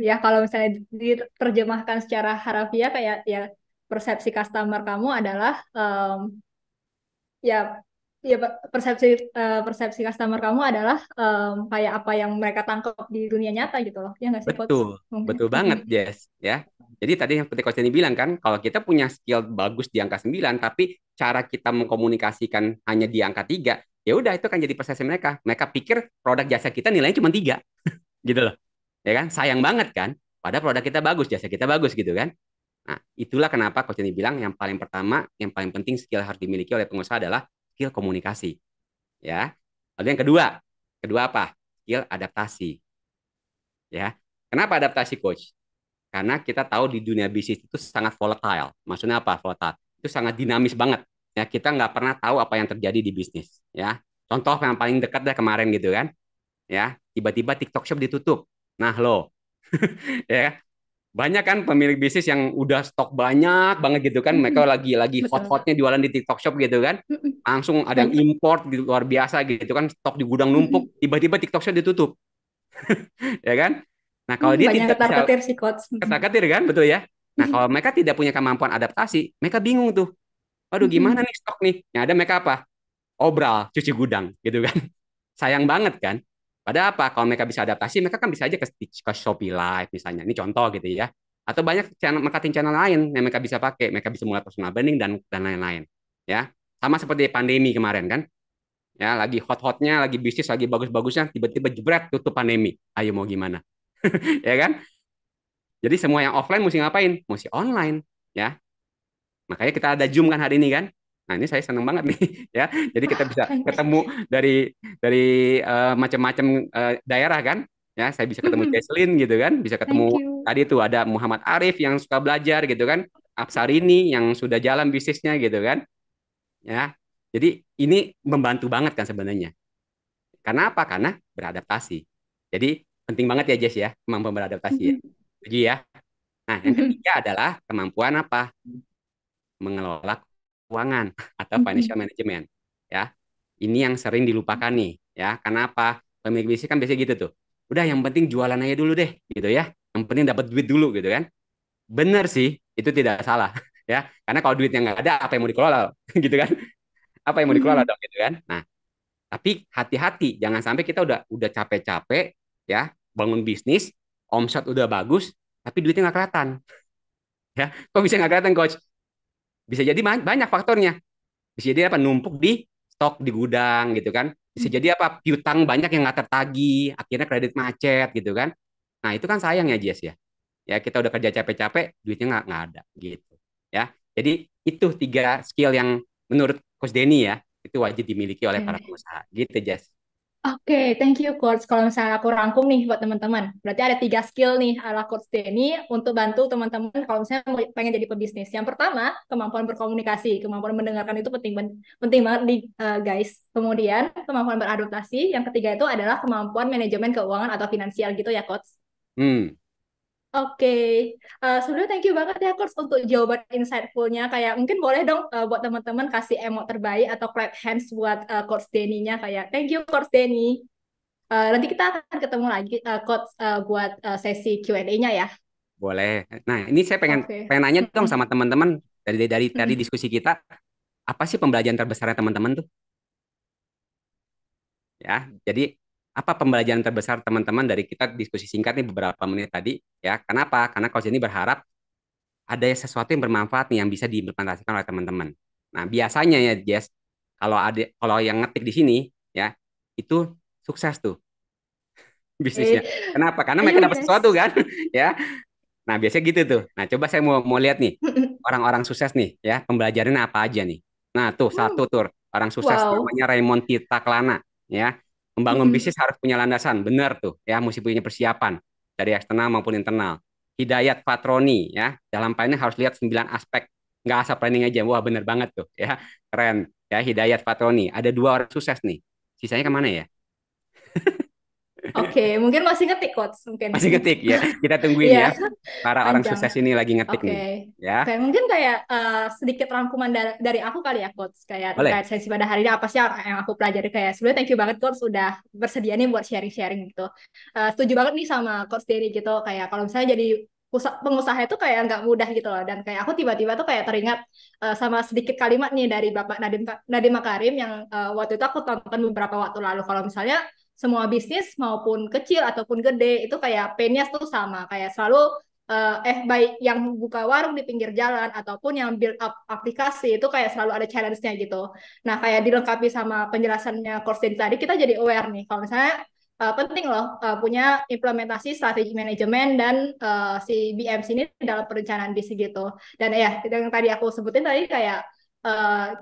Speaker 1: Ya kalau misalnya diterjemahkan secara harafiah kayak ya persepsi customer kamu adalah ya ya persepsi customer kamu adalah kayak apa yang mereka tangkap di dunia nyata gitu loh. Ya nggak sih, Coach?
Speaker 2: Betul,
Speaker 1: Mungkin.
Speaker 2: betul banget, Jess. Ya, jadi tadi yang seperti Coach Denny bilang kan, kalau kita punya skill bagus di angka 9, tapi cara kita mengkomunikasikan hanya di angka 3, ya udah itu kan jadi persepsi mereka. Mereka pikir produk jasa kita nilainya cuma 3, gitu loh. Ya kan? Sayang banget kan? Padahal produk kita bagus, jasa kita bagus gitu kan. Nah, itulah kenapa Coach Denny bilang yang paling pertama, yang paling penting skill harus dimiliki oleh pengusaha adalah skill komunikasi. Ya. Lalu yang kedua, kedua apa? Skill adaptasi. Ya. Kenapa adaptasi, Coach? Karena kita tahu di dunia bisnis itu sangat volatile. Maksudnya apa volatile? Itu sangat dinamis banget. Ya, kita nggak pernah tahu apa yang terjadi di bisnis. Ya, contoh yang paling dekat deh kemarin gitu kan. Ya, tiba-tiba TikTok Shop ditutup. Nah lo, ya banyak kan pemilik bisnis yang udah stok banyak banget gitu kan. Mereka lagi
Speaker 1: Betul.
Speaker 2: hot-hotnya jualan di TikTok Shop gitu kan. Langsung ada yang
Speaker 1: Banyak.
Speaker 2: import gitu, luar biasa gitu kan. Stok di gudang numpuk. Tiba-tiba TikTok Shop ditutup, ya kan? Nah kalau dia
Speaker 1: Banyak
Speaker 2: tidak bisa
Speaker 1: ketar-ketir sih, Coach.
Speaker 2: ketar-ketir kan, betul ya. Nah, kalau mereka tidak punya kemampuan adaptasi, mereka bingung tuh. Waduh, gimana nih stok nih? Yang ada mereka apa? Obral, cuci gudang, gitu kan. Sayang banget kan. Padahal apa? Kalau mereka bisa adaptasi, mereka kan bisa aja ke Shopee Live misalnya. Ini contoh gitu ya. Atau banyak channel marketing channel lain yang mereka bisa pakai. Mereka bisa mulai personal branding dan lain-lain. Ya, sama seperti pandemi kemarin kan. Ya, lagi hot-hotnya, lagi bisnis, lagi bagus-bagusnya, tiba-tiba jebret tutup pandemi. Ayo mau gimana? Ya kan? Jadi semua yang offline mesti ngapain? Mesti online, ya. Makanya kita ada Zoom kan hari ini kan. Nah, ini saya senang banget nih ya. Jadi kita
Speaker 1: Wah,
Speaker 2: bisa
Speaker 1: thanks.
Speaker 2: ketemu dari macam-macam daerah kan. Ya, saya bisa ketemu Jesslyn gitu kan, bisa
Speaker 1: Thank
Speaker 2: ketemu
Speaker 1: you.
Speaker 2: tadi tuh ada Muhammad Arif yang suka belajar gitu kan, Apsarini yang sudah jalan bisnisnya gitu kan. Ya. Jadi ini membantu banget kan sebenarnya. Karena apa? Karena beradaptasi. Jadi penting banget ya Jess ya, kemampuan beradaptasi ya. Setuju ya? Nah, yang ketiga adalah kemampuan apa? Mengelola keuangan atau financial management. Ya, ini yang sering dilupakan nih. Ya, kenapa? Pemilik bisnis kan biasanya gitu tuh. Udah, yang penting jualan aja dulu deh, gitu ya. Yang penting dapat duit dulu, gitu kan? Bener sih, itu tidak salah. Ya, karena kalau duitnya nggak ada, apa yang mau dikelola, gitu kan? Apa yang mau dikelola dong, gitu kan? Nah, tapi hati-hati, jangan sampai kita udah capek-capek, ya, bangun bisnis, omset udah bagus, tapi duitnya nggak kelihatan. Ya, kok bisa nggak kelihatan, coach? Bisa jadi banyak faktornya. Bisa jadi apa? Numpuk di stok di gudang gitu kan. Bisa jadi apa? Piutang banyak yang nggak tertagih, akhirnya kredit macet gitu kan. Nah itu kan sayang ya Jess ya. Ya kita udah kerja capek-capek, duitnya nggak ada gitu. Ya. Jadi itu 3 skill yang menurut Coach Denny ya itu wajib dimiliki oleh para
Speaker 1: Oke.
Speaker 2: pengusaha. Gitu Jess.
Speaker 1: Oke, thank you Coach. Kalau misalnya aku rangkum nih buat teman-teman, berarti ada 3 skill nih ala Coach Denny untuk bantu teman-teman kalau misalnya pengen jadi pebisnis. Yang pertama, kemampuan berkomunikasi, kemampuan mendengarkan itu penting penting banget di guys. Kemudian kemampuan beradaptasi. Yang ketiga itu adalah kemampuan manajemen keuangan atau finansial gitu ya Coach.
Speaker 2: Hmm,
Speaker 1: Oke, Sebelumnya thank you banget ya Coach untuk jawaban insightful-nya. Kayak mungkin boleh dong buat teman-teman kasih emot terbaik atau clap hands buat Coach Denny-nya kayak thank you Coach Denny. Nanti kita akan ketemu lagi Coach buat sesi Q&A-nya ya.
Speaker 2: boleh. Nah ini saya pengen
Speaker 1: Oke.
Speaker 2: pengen nanya dong
Speaker 1: Mm-mm.
Speaker 2: sama teman-teman dari tadi
Speaker 1: Mm-mm.
Speaker 2: diskusi kita, apa sih pembelajaran terbesarnya teman-teman tuh? Ya. Jadi apa pembelajaran terbesar teman-teman dari kita diskusi singkat nih beberapa menit tadi ya? Kenapa? Karena coach ini berharap ada sesuatu yang bermanfaat nih yang bisa diimplementasikan oleh teman-teman. Nah, biasanya ya Jess, kalau yang ngetik di sini ya, itu sukses tuh bisnisnya.
Speaker 1: Oke.
Speaker 2: Kenapa? Karena
Speaker 1: Ayo
Speaker 2: mereka dapat sesuatu
Speaker 1: guys.
Speaker 2: kan, ya. Nah, biasanya gitu tuh. Nah, coba saya mau lihat nih
Speaker 1: Mm-mm.
Speaker 2: orang-orang sukses nih ya, pembelajarannya apa aja nih. Nah, tuh
Speaker 1: Hmm.
Speaker 2: satu tuh orang sukses
Speaker 1: Wow.
Speaker 2: namanya Raymond Tirta Kelana ya. Membangun
Speaker 1: Mm-mm.
Speaker 2: bisnis harus punya landasan, benar tuh ya, mesti punya persiapan dari eksternal maupun internal. Hidayat Patroni ya, dalam planning harus lihat 9 aspek. Nggak asal planning aja. Wah, bener banget tuh ya. Keren ya, Hidayat Patroni. Ada 2 orang sukses nih. Sisanya kemana ya?
Speaker 1: Oke, mungkin masih ngetik Coach mungkin.
Speaker 2: Masih ngetik ya. Kita tungguin
Speaker 1: Iya,
Speaker 2: ya. Para orang
Speaker 1: panjang.
Speaker 2: sukses ini lagi ngetik
Speaker 1: Oke,
Speaker 2: nih. Ya,
Speaker 1: Oke, mungkin kayak sedikit rangkuman dari aku kali ya, Coach. Kayak
Speaker 2: boleh.
Speaker 1: terkait sesi pada hari ini apa sih yang aku pelajari kayak sebelumnya thank you banget Coach sudah bersedia nih buat sharing-sharing gitu. Setuju banget nih sama Coach Derry gitu. Kayak kalau misalnya jadi pengusaha itu kayak nggak mudah gitu loh. Dan kayak aku tiba-tiba tuh kayak teringat sama sedikit kalimat nih dari Bapak Nadiem Makarim yang waktu itu aku tonton beberapa waktu lalu. Kalau misalnya semua bisnis maupun kecil ataupun gede itu kayak pain-nya tuh sama, kayak selalu baik yang buka warung di pinggir jalan ataupun yang build up aplikasi itu kayak selalu ada challenge-nya gitu. Nah, kayak dilengkapi sama penjelasannya Coach Dedi tadi, kita jadi aware nih kalau misalnya penting loh punya implementasi strategi manajemen dan si BMC ini dalam perencanaan bisnis gitu. Dan ya, yang tadi aku sebutin tadi kayak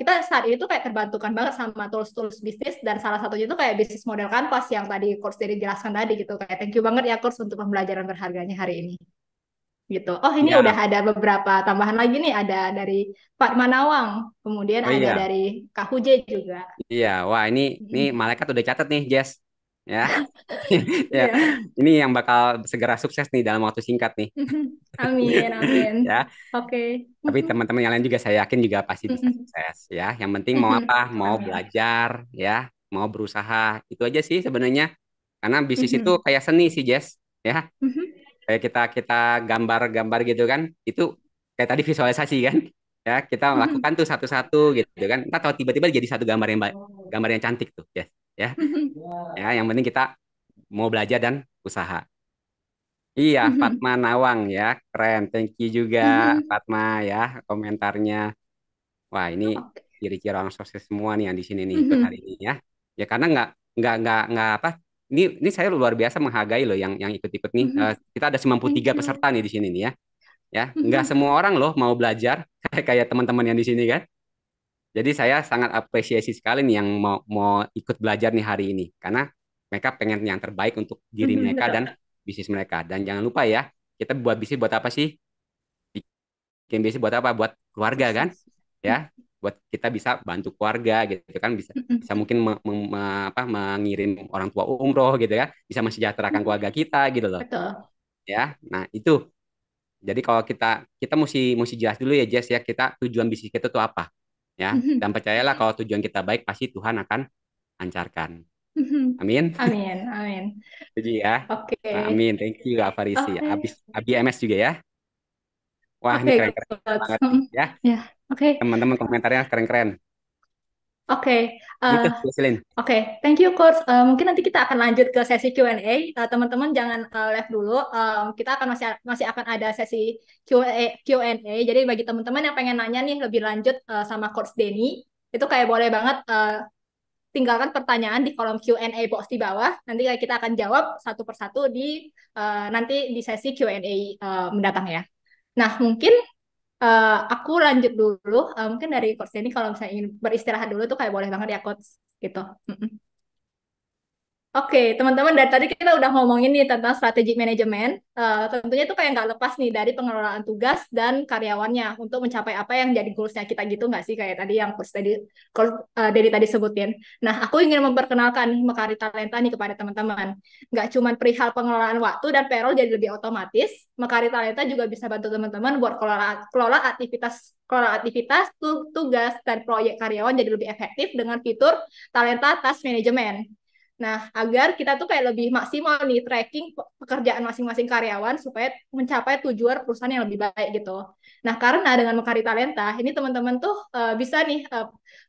Speaker 1: kita saat ini tuh kayak terbantukan banget sama tools-tools bisnis, dan salah satunya itu kayak bisnis model kanvas yang tadi Coach Dedi jelaskan tadi gitu. Kayak thank you banget ya Coach untuk pembelajaran berharganya hari ini gitu. Oh, ini udah
Speaker 2: Ya,
Speaker 1: ada beberapa tambahan lagi nih, ada dari Pak Manawang, kemudian
Speaker 2: oh
Speaker 1: ada
Speaker 2: iya,
Speaker 1: dari Kak Huje juga.
Speaker 2: iya. Wah, ini malaikat udah catat nih, Jess. Ya, ya.
Speaker 1: Iya.
Speaker 2: Ini yang bakal segera sukses nih dalam waktu singkat nih.
Speaker 1: Amin, amin.
Speaker 2: Ya,
Speaker 1: Oke.
Speaker 2: tapi teman-teman yang lain juga saya yakin juga pasti bisa sukses ya. Yang penting mau apa? Mau
Speaker 1: Amin.
Speaker 2: belajar ya, mau berusaha. Itu aja sih sebenarnya. Karena bisnis itu kayak seni sih, Jess. Ya, kayak kita kita gambar-gambar gitu kan. Itu kayak tadi visualisasi kan. Ya, kita lakukan tuh satu-satu gitu kan. Kita tahu tiba-tiba jadi satu gambar yang baik, gambar yang cantik tuh, Jess. Ya, ya. Yang penting kita mau belajar dan usaha. Iya, Fatma Nawang ya, keren. Thank you juga Fatma ya komentarnya. Wah, ini ciri-ciri orang sukses semua nih yang di sini nih ikut hari ini ya. Ya karena nggak apa. Ini saya luar biasa menghargai loh yang ikut-ikut nih. Kita ada 93
Speaker 1: Thank
Speaker 2: peserta
Speaker 1: you.
Speaker 2: nih di sini nih ya. Ya, nggak semua orang loh mau belajar kayak teman-teman yang di sini kan. Jadi saya sangat apresiasi sekali nih yang mau mau ikut belajar nih hari ini karena mereka pengen yang terbaik untuk diri mereka
Speaker 1: Betul.
Speaker 2: dan bisnis mereka. Dan jangan lupa ya, kita buat bisnis buat apa sih? Bikin bisnis buat apa? Buat keluarga kan? Ya, buat kita bisa bantu keluarga gitu kan, bisa bisa mungkin mengirim orang tua umroh gitu ya, bisa mensejahterakan keluarga kita gitu loh.
Speaker 1: Betul.
Speaker 2: Ya. Nah, itu. Jadi kalau kita kita mesti mesti jelas dulu ya Jess ya, kita tujuan bisnis kita tuh apa? Ya. Dan percayalah kalau tujuan kita baik pasti Tuhan akan lancarkan. Amin.
Speaker 1: Amin, amin.
Speaker 2: Setuju ya.
Speaker 1: Oke.
Speaker 2: Amin. Thank you Kak Farisi ya.
Speaker 1: Oke.
Speaker 2: Habis MS juga ya. Wah, ini
Speaker 1: Oke,
Speaker 2: keren-keren
Speaker 1: coach.
Speaker 2: banget nih ya.
Speaker 1: Ya, oke.
Speaker 2: Teman-teman komentarnya keren-keren.
Speaker 1: Oke.
Speaker 2: Gitu,
Speaker 1: Eh,
Speaker 2: Jesslyn.
Speaker 1: Oke, thank you Coach. Mungkin nanti kita akan lanjut ke sesi Q&A. Teman-teman jangan left dulu. Kita akan masih masih akan ada sesi Q&A. Jadi bagi teman-teman yang pengen nanya nih lebih lanjut sama Coach Denny, itu kayak boleh banget tinggalkan pertanyaan di kolom Q&A box di bawah. Nanti kayak kita akan jawab satu persatu di nanti di sesi Q&A mendatang ya. Nah, mungkin aku lanjut dulu. Mungkin dari Coach Denny kalau misalnya ingin beristirahat dulu tuh kayak boleh banget ya Coach gitu. Oke, teman-teman, dari tadi kita udah ngomongin nih tentang strategi manajemen. Tentunya itu kayak nggak lepas nih dari pengelolaan tugas dan karyawannya untuk mencapai apa yang jadi goals-nya kita gitu nggak sih? Kayak tadi yang Coach tadi, Dedi tadi sebutin. Nah, aku ingin memperkenalkan nih Mekari Talenta nih kepada teman-teman. Nggak cuma perihal pengelolaan waktu dan payroll jadi lebih otomatis, Mekari Talenta juga bisa bantu teman-teman buat kelola aktivitas, tugas, dan proyek karyawan jadi lebih efektif dengan fitur Talenta Task Management. Nah, agar kita tuh kayak lebih maksimal nih tracking pekerjaan masing-masing karyawan supaya mencapai tujuan perusahaan yang lebih baik gitu. Nah, karena dengan Mekari Talenta, ini teman-teman tuh bisa nih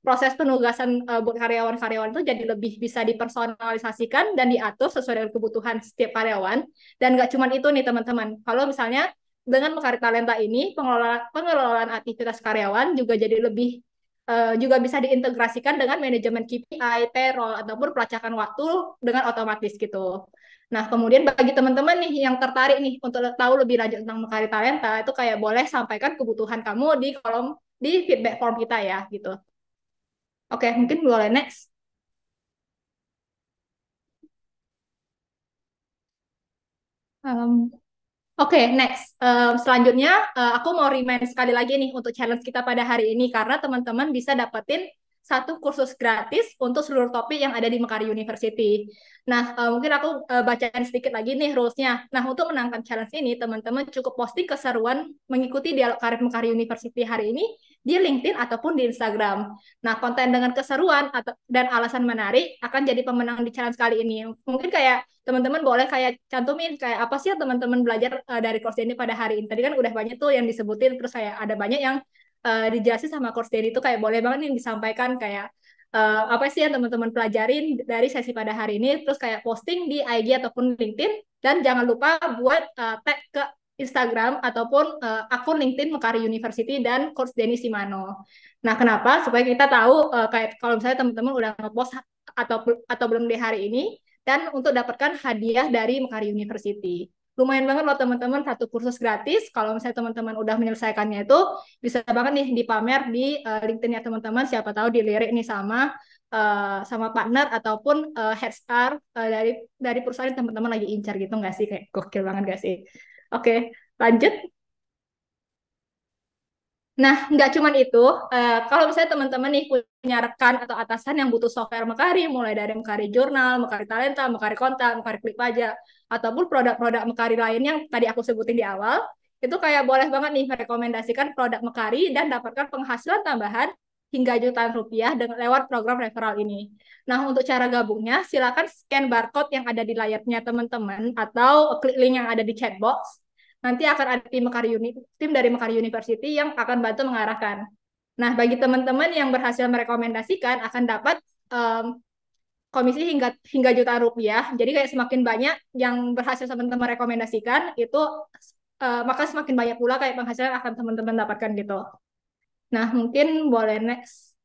Speaker 1: proses penugasan buat karyawan-karyawan tuh jadi lebih bisa dipersonalisasikan dan diatur sesuai dengan kebutuhan setiap karyawan. Dan nggak cuma itu nih teman-teman. Kalau misalnya dengan Mekari Talenta ini, pengelolaan aktivitas karyawan juga jadi lebih juga bisa diintegrasikan dengan manajemen KPI, payroll, ataupun pelacakan waktu dengan otomatis gitu. Nah, kemudian bagi teman-teman nih yang tertarik nih untuk tahu lebih lanjut tentang Mekari Talenta, itu kayak boleh sampaikan kebutuhan kamu di kolom di feedback form kita ya gitu. Oke, mungkin boleh next. Um, Oke, next. Selanjutnya, aku mau remind sekali lagi nih untuk challenge kita pada hari ini, karena teman-teman bisa dapetin satu kursus gratis untuk seluruh topik yang ada di Mekari University. Nah, mungkin aku bacain sedikit lagi nih rules-nya. Nah, untuk menangkan challenge ini, teman-teman cukup posting keseruan mengikuti dialog karir Mekari University hari ini di LinkedIn ataupun di Instagram. Nah, konten dengan keseruan atau dan alasan menarik akan jadi pemenang di challenge kali ini. Mungkin kayak teman-teman boleh kayak cantumin kayak apa sih yang teman-teman belajar dari course ini pada hari ini. Tadi kan udah banyak tuh yang disebutin, terus kayak ada banyak yang dijelasin sama course ini itu kayak boleh banget nih disampaikan kayak apa sih yang teman-teman pelajarin dari sesi pada hari ini, terus kayak posting di IG ataupun LinkedIn, dan jangan lupa buat tag ke Instagram ataupun akun LinkedIn Mekari University dan Coach Denny Simano. Nah, kenapa? Supaya kita tahu kayak kalau misalnya teman-teman udah ngepost atau belum di hari ini, dan untuk dapatkan hadiah dari Mekari University. Lumayan banget loh teman-teman, satu kursus gratis. Kalau misalnya teman-teman udah menyelesaikannya itu, bisa banget nih dipamer di LinkedIn-nya teman-teman. Siapa tahu dilirik nih sama partner ataupun HR dari perusahaan yang teman-teman lagi incar gitu nggak sih? Kayak gokil banget nggak sih? Oke, lanjut. Nah, nggak cuman itu, kalau misalnya teman-teman nih punya rekan atau atasan yang butuh software Mekari, mulai dari Mekari Jurnal, Mekari Talenta, Mekari Kontak, Mekari Klik Pajak, ataupun produk-produk Mekari lain yang tadi aku sebutin di awal, itu kayak boleh banget nih merekomendasikan produk Mekari dan dapatkan penghasilan tambahan hingga jutaan rupiah dengan lewat program referral ini. Nah, untuk cara gabungnya, silakan scan barcode yang ada di layarnya teman-teman atau klik link yang ada di chatbox. Nanti akan ada tim dari Mekari University yang akan bantu mengarahkan. Nah, bagi teman-teman yang berhasil merekomendasikan akan dapat um, komisi hingga hingga jutaan rupiah. Jadi kayak semakin banyak yang berhasil teman-teman rekomendasikan itu maka semakin banyak pula kayak penghasilan akan teman-teman dapatkan gitu. Nah, mungkin boleh next.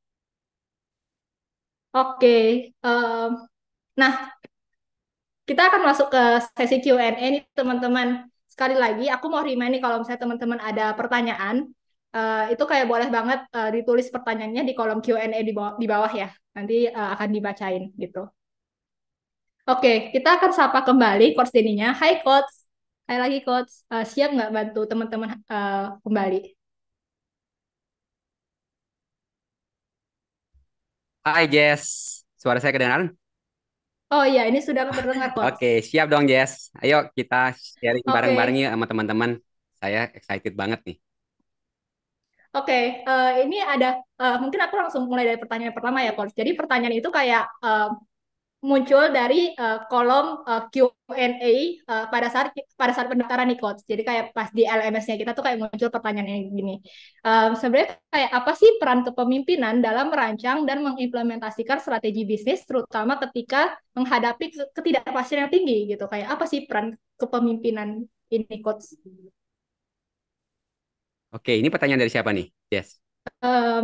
Speaker 1: Oke. Nah, kita akan masuk ke sesi Q&A nih teman-teman. Sekali lagi, aku mau remind nih kalau misalnya teman-teman ada pertanyaan, itu kayak boleh banget ditulis pertanyaannya di kolom Q&A di bawah ya. Nanti akan dibacain gitu. Oke, kita akan sapa kembali Coach Deninya. Hai Coach. Hai lagi Coach. Siap nggak bantu teman-teman kembali?
Speaker 2: Hai Jess, suara saya kedengaran?
Speaker 1: Oh iya, ini sudah terdengar Coach.
Speaker 2: Oke, siap dong Jess. Ayo kita sharing bareng-bareng
Speaker 1: Oke,
Speaker 2: yuk sama teman-teman. Saya excited banget nih.
Speaker 1: oke. Ini ada, mungkin aku langsung mulai dari pertanyaan pertama ya Coach. Jadi pertanyaan itu kayak muncul dari kolom Q&A pada saat pendaftaran nih coach. Jadi kayak pas di LMS-nya kita tuh kayak muncul pertanyaan yang gini. Sebenarnya kayak apa sih peran kepemimpinan dalam merancang dan mengimplementasikan strategi bisnis terutama ketika menghadapi ketidakpastian yang tinggi gitu. Kayak apa sih peran kepemimpinan ini coach?
Speaker 2: Oke, ini pertanyaan dari siapa nih, Jess?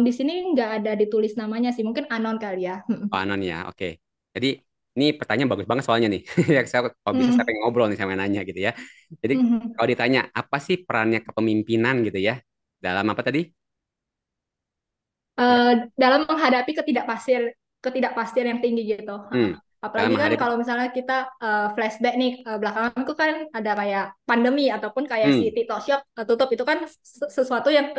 Speaker 1: Di sini nggak ada ditulis namanya sih, mungkin anon kali ya.
Speaker 2: Oh, Anon ya, oke. Jadi ini pertanyaan bagus banget soalnya nih. Ya, kalau bisa saya
Speaker 1: Mm,
Speaker 2: pengen ngobrol nih sama yang nanya gitu ya. Jadi
Speaker 1: mm,
Speaker 2: kalau ditanya apa sih perannya kepemimpinan gitu ya dalam apa tadi?
Speaker 1: eh, dalam menghadapi ketidakpastian yang tinggi gitu.
Speaker 2: Hmm, dalam
Speaker 1: Apalagi kan
Speaker 2: menghadapi.
Speaker 1: kalau misalnya kita flashback nih belakangan itu kan ada kayak pandemi ataupun kayak si
Speaker 2: Hmm,
Speaker 1: TikTok Shop tutup itu kan sesuatu yang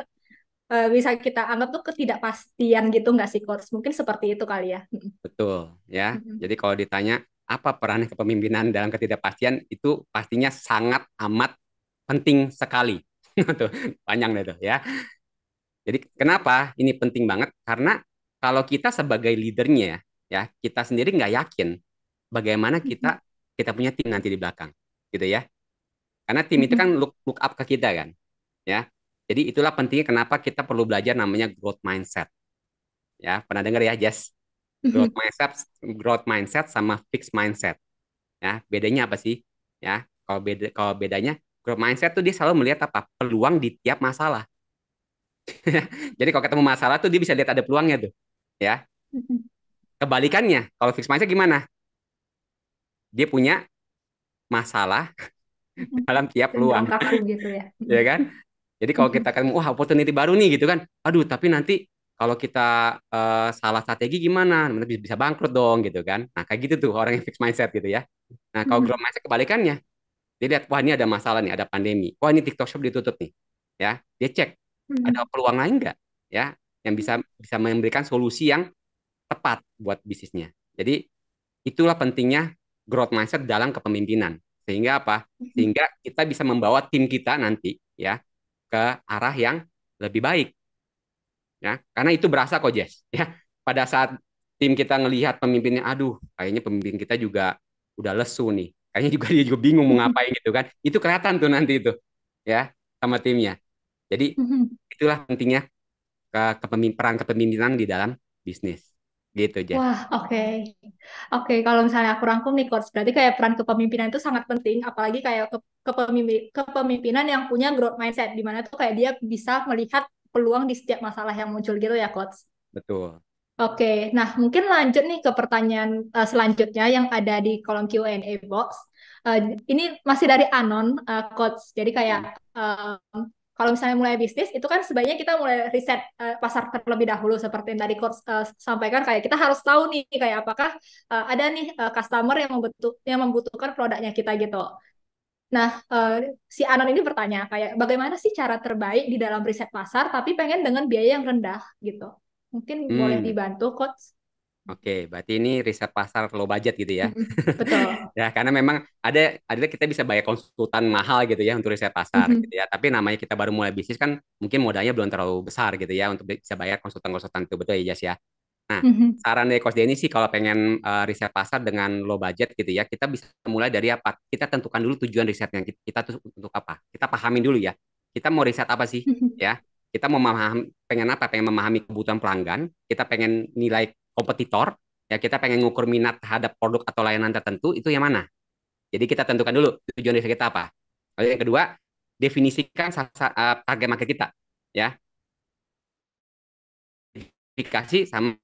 Speaker 1: bisa kita anggap tuh ketidakpastian gitu nggak sih coach? Mungkin seperti itu kali ya.
Speaker 2: betul ya.
Speaker 1: Mm-mm.
Speaker 2: Jadi kalau ditanya apa peran kepemimpinan dalam ketidakpastian itu pastinya sangat amat penting sekali. Tuh, panjang deh tuh ya. Jadi kenapa ini penting banget? Karena kalau kita sebagai leadernya ya, kita sendiri nggak yakin bagaimana kita kita punya tim nanti di belakang, gitu ya. Karena tim itu kan
Speaker 1: Mm-mm.
Speaker 2: look up ke kita kan, ya. Jadi itulah pentingnya kenapa kita perlu belajar namanya growth mindset. Ya, pernah dengar ya, Jess? Growth
Speaker 1: Mm-mm.
Speaker 2: mindset, growth mindset sama fixed mindset. Ya, bedanya apa sih? Ya, kalau bedanya growth mindset tuh dia selalu melihat apa? Peluang di tiap masalah. Jadi kalau ketemu masalah tuh dia bisa lihat ada peluangnya tuh. Ya,
Speaker 1: Mm-mm.
Speaker 2: kebalikannya, kalau fixed mindset gimana? Dia punya masalah
Speaker 1: Mm-mm.
Speaker 2: dalam tiap
Speaker 1: Cenderung
Speaker 2: peluang,
Speaker 1: kaku gitu ya.
Speaker 2: ya kan? Jadi kalau kita kan wah opportunity baru nih gitu kan, aduh tapi nanti kalau kita salah strategi gimana? Nanti bisa bangkrut dong gitu kan. Nah kayak gitu tuh orang yang fixed mindset gitu ya. Nah kalau growth
Speaker 1: Mm-mm.
Speaker 2: mindset kebalikannya, dia lihat wah ini ada masalah nih, ada pandemi, wah ini TikTok Shop ditutup nih, ya dia cek ada
Speaker 1: Mm-mm.
Speaker 2: peluang lain nggak, ya yang bisa bisa memberikan solusi yang tepat buat bisnisnya. Jadi itulah pentingnya growth mindset dalam kepemimpinan. Sehingga apa? Sehingga kita bisa membawa tim kita nanti ya ke arah yang lebih baik. ya. Karena itu berasa kok, Jess. Ya, pada saat tim kita ngelihat pemimpinnya, aduh, kayaknya pemimpin kita juga udah lesu nih. Kayaknya juga dia juga bingung mau ngapain gitu kan. Itu kelihatan tuh nanti itu, ya, sama timnya. Jadi itulah pentingnya peran kepemimpinan di dalam bisnis. Gitu, Jess.
Speaker 1: Wah, oke. Oke, kalau misalnya aku rangkum nih, Coach, berarti kayak peran kepemimpinan itu sangat penting, apalagi kayak kepemimpinan yang punya growth mindset, di mana tuh kayak dia bisa melihat peluang di setiap masalah yang muncul gitu ya, Coach.
Speaker 2: Betul.
Speaker 1: Oke, nah mungkin lanjut nih ke pertanyaan selanjutnya yang ada di kolom Q&A box. Eh, ini masih dari Anon, Coach. Jadi kayak
Speaker 2: Hmm.
Speaker 1: kalau misalnya mulai bisnis, itu kan sebaiknya kita mulai riset pasar terlebih dahulu seperti yang tadi Coach sampaikan. Kayak kita harus tahu nih kayak apakah ada nih customer yang membutuhkan produknya kita gitu. Nah, si Anon ini bertanya kayak bagaimana sih cara terbaik di dalam riset pasar tapi pengen dengan biaya yang rendah gitu. Mungkin boleh
Speaker 2: Hmm.
Speaker 1: dibantu, Coach.
Speaker 2: Oke, berarti ini riset pasar low budget gitu ya.
Speaker 1: Mm-mm. Betul.
Speaker 2: Ya, karena memang ada kita bisa bayar konsultan mahal gitu ya untuk riset pasar gitu
Speaker 1: Mhm.
Speaker 2: ya. Tapi namanya kita baru mulai bisnis kan mungkin modalnya belum terlalu besar gitu ya untuk bisa bayar konsultan-konsultan itu betul ya Jas ya. Nah,
Speaker 1: Mhm.
Speaker 2: saran dari Coach Denny sih kalau pengen riset pasar dengan low budget gitu ya, kita bisa mulai dari apa? Kita tentukan dulu tujuan risetnya kita tuh untuk apa? Kita pahamin dulu ya. Kita mau riset apa sih?
Speaker 1: Mhm.
Speaker 2: Ya, kita mau memahami pengen apa? Pengen memahami kebutuhan pelanggan, kita pengen nilai kompetitor, ya kita pengen ngukur minat terhadap produk atau layanan tertentu itu yang mana. Jadi kita tentukan dulu tujuan riset kita apa. Lalu yang kedua, definisikan target market kita, ya. Identifikasi sama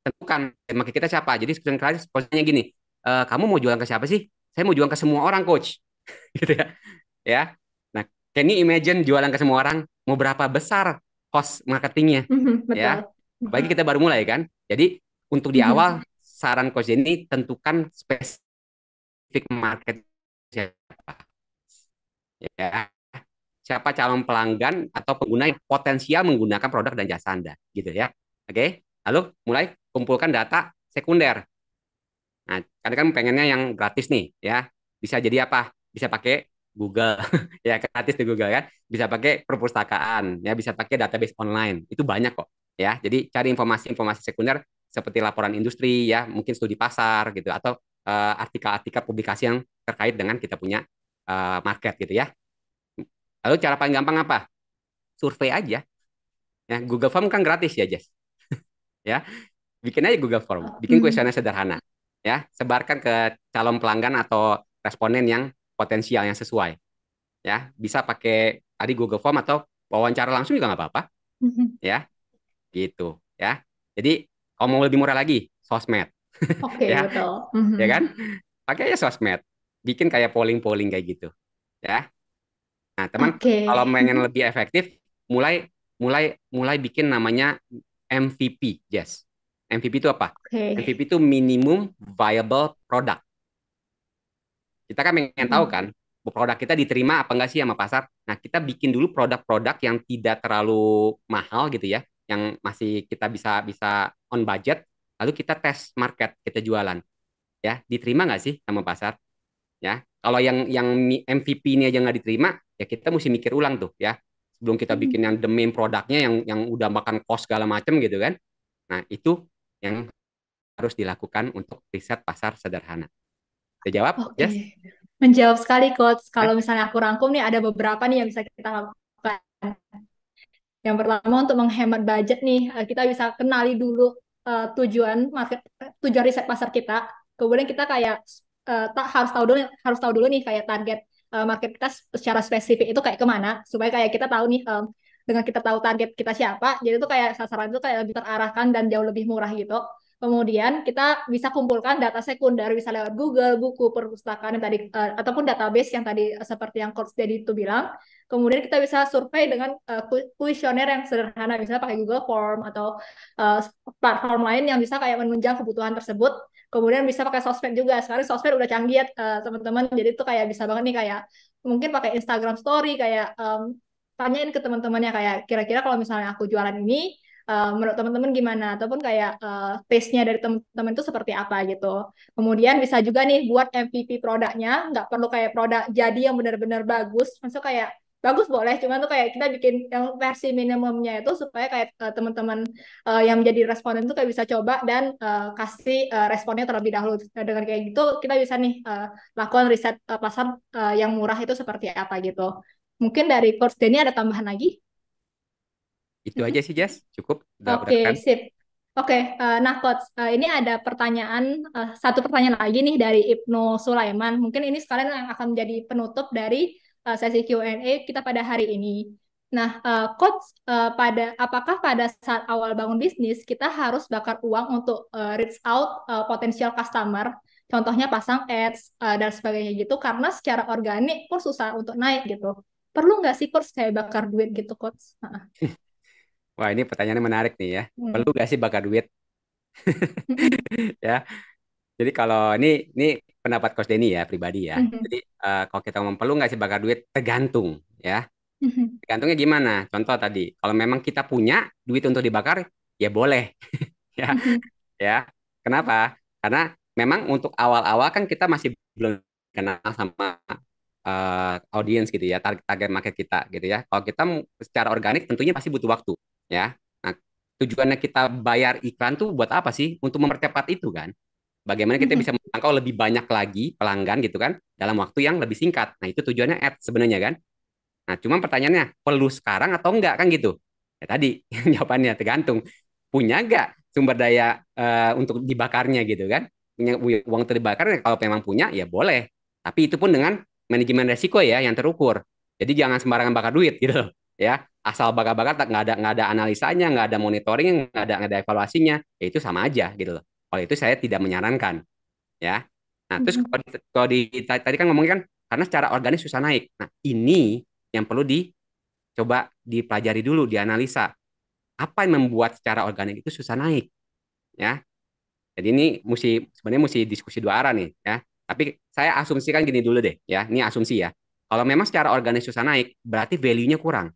Speaker 2: tentukan market kita siapa. Jadi sebenarnya posisinya gini, kamu mau jualan ke siapa sih? Saya mau jualan ke semua orang, coach. Gitu ya. Ya. Nah, can you imagine jualan ke semua orang? Mau berapa besar cost marketingnya?
Speaker 1: Mhm.
Speaker 2: Ya.
Speaker 1: Betul.
Speaker 2: Apalagi
Speaker 1: Mhm.
Speaker 2: kita baru mulai kan. Jadi untuk di awal
Speaker 1: Mhm.
Speaker 2: saran coach ini tentukan spesifik market siapa. Ya. Siapa calon pelanggan atau pengguna yang potensial menggunakan produk dan jasa Anda, gitu ya. Oke. Lalu mulai kumpulkan data sekunder. Nah, karena kan pengennya yang gratis nih, ya. Bisa jadi apa? Bisa pakai Google, ya gratis di Google kan. Bisa pakai perpustakaan, ya bisa pakai database online. Itu banyak kok, ya. Jadi cari informasi-informasi sekunder seperti laporan industri, ya, mungkin studi pasar gitu, atau artikel-artikel publikasi yang terkait dengan kita punya market gitu ya. Lalu cara paling gampang apa? Survei aja. Ya, Google Form kan gratis ya, Jess. Ya, bikin aja Google Form, bikin
Speaker 1: Mhm.
Speaker 2: kuesioner sederhana, ya, sebarkan ke calon pelanggan atau responden yang potensial yang sesuai, ya, bisa pakai tadi Google Form atau wawancara langsung juga nggak apa-apa,
Speaker 1: Mhm.
Speaker 2: ya, gitu, ya. Jadi kalau mau lebih murah lagi, sosmed,
Speaker 1: Oke,
Speaker 2: ya,
Speaker 1: betul.
Speaker 2: ya kan,
Speaker 1: Mhm.
Speaker 2: pakai aja sosmed, bikin kayak polling-polling kayak gitu, ya. Nah, teman,
Speaker 1: Oke.
Speaker 2: kalau pengen
Speaker 1: Mhm.
Speaker 2: lebih efektif, mulai mulai mulai bikin namanya MVP, yes. MVP itu apa?
Speaker 1: Oke.
Speaker 2: MVP itu minimum viable product. Kita kan pengen tahu
Speaker 1: Mhm.
Speaker 2: kan, produk kita diterima apa enggak sih sama pasar. Nah, kita bikin dulu produk-produk yang tidak terlalu mahal gitu ya, yang masih kita bisa bisa on budget, lalu kita tes market, kita jualan. Ya, diterima nggak sih sama pasar? Ya, kalau yang MVP ini aja nggak diterima, ya kita mesti mikir ulang tuh ya. Sebelum kita bikin yang the main produknya yang udah makan cost segala macam gitu kan. Nah, itu yang harus dilakukan untuk riset pasar sederhana. Saya jawab,
Speaker 1: Oke.
Speaker 2: yes?
Speaker 1: Menjawab sekali, Coach.
Speaker 2: Ya?
Speaker 1: Kalau misalnya aku rangkum nih, ada beberapa nih yang bisa kita lakukan. Yang pertama untuk menghemat budget nih, kita bisa kenali dulu tujuan riset pasar kita. Kemudian kita kayak tak harus tahu dulu nih kayak target market kita secara spesifik itu kayak kemana supaya kayak kita tahu nih dengan kita tahu target kita siapa, jadi itu kayak sasaran itu kayak lebih terarahkan dan jauh lebih murah gitu. Kemudian kita bisa kumpulkan data sekunder bisa lewat Google, buku, perpustakaan yang tadi ataupun database yang tadi seperti yang Coach Dedi itu bilang. Kemudian kita bisa survei dengan kuesioner yang sederhana, misalnya pakai Google Form atau uh, platform lain yang bisa kayak menunjang kebutuhan tersebut. Kemudian bisa pakai sosmed juga. Sekarang sosmed udah canggih ya teman-teman. Jadi itu kayak bisa banget nih kayak mungkin pakai Instagram Story kayak tanyain ke teman-temannya kayak kira-kira kalau misalnya aku jualan ini menurut teman-teman gimana ataupun kayak taste-nya dari teman-teman itu seperti apa gitu. Kemudian bisa juga nih buat MVP produknya, nggak perlu kayak produk jadi yang benar-benar bagus. Maksudnya kayak bagus boleh, cuman tuh kayak kita bikin yang versi minimumnya itu supaya kayak teman-teman yang menjadi responden tuh kayak bisa coba dan kasih responnya terlebih dahulu. Nah, dengan kayak gitu kita bisa nih lakukan riset pasar yang murah itu seperti apa gitu. Mungkin dari Coach Denny ada tambahan lagi?
Speaker 2: Itu aja sih, Jess. Cukup. Udah
Speaker 1: Oke,
Speaker 2: keren.
Speaker 1: sip. Oke, nah Coach, ini ada pertanyaan, satu pertanyaan lagi nih dari Ibnu Sulaiman. Mungkin ini sekalian yang akan menjadi penutup dari sesi Q&A kita pada hari ini. Nah, Coach, apakah pada saat awal bangun bisnis kita harus bakar uang untuk reach out potensial customer, contohnya pasang ads dan sebagainya gitu, karena secara organik pun susah untuk naik gitu. Perlu nggak sih Coach kayak bakar duit gitu, Coach? Heeh.
Speaker 2: Wah, ini pertanyaannya menarik nih ya. Perlu
Speaker 1: Hmm.
Speaker 2: gak sih bakar duit? Ya, jadi kalau ini pendapat Coach Denny ya, pribadi ya. Jadi kalau kita ngomong perlu nggak sih bakar duit, tergantung ya. Tergantungnya gimana? Contoh tadi, kalau memang kita punya duit untuk dibakar, ya boleh ya. Ya, kenapa? Karena memang untuk awal-awal kan kita masih belum kenal sama audiens gitu ya, target market kita gitu ya. Kalau kita secara organik tentunya pasti butuh waktu ya. Nah, tujuannya kita bayar iklan tuh buat apa sih? Untuk mempercepat itu kan. Bagaimana kita bisa menjangkau lebih banyak lagi pelanggan gitu kan dalam waktu yang lebih singkat. Nah, itu tujuannya ad sebenarnya kan. Nah, cuma pertanyaannya perlu sekarang atau enggak kan gitu. Ya tadi jawabannya tergantung. Punya enggak sumber daya untuk dibakarnya gitu kan? Punya uang terbakar kalau memang punya ya boleh. Tapi itu pun dengan manajemen resiko ya yang terukur. Jadi jangan sembarangan bakar duit gitu loh. Ya, asal bakar-bakar nggak ada analisanya, nggak ada monitoring, nggak ada evaluasinya, ya itu sama aja gitu loh. Kalau itu saya tidak menyarankan ya. Nah, terus tadi kan ngomongin kan karena secara organik susah naik. Nah, ini yang perlu dicoba dipelajari dulu, dianalisa. Apa yang membuat secara organik itu susah naik, ya. Jadi ini sebenarnya mesti diskusi dua arah nih, ya. Tapi saya asumsikan gini dulu deh, ya. Ini asumsi ya. Kalau memang secara organik susah naik, berarti value-nya kurang.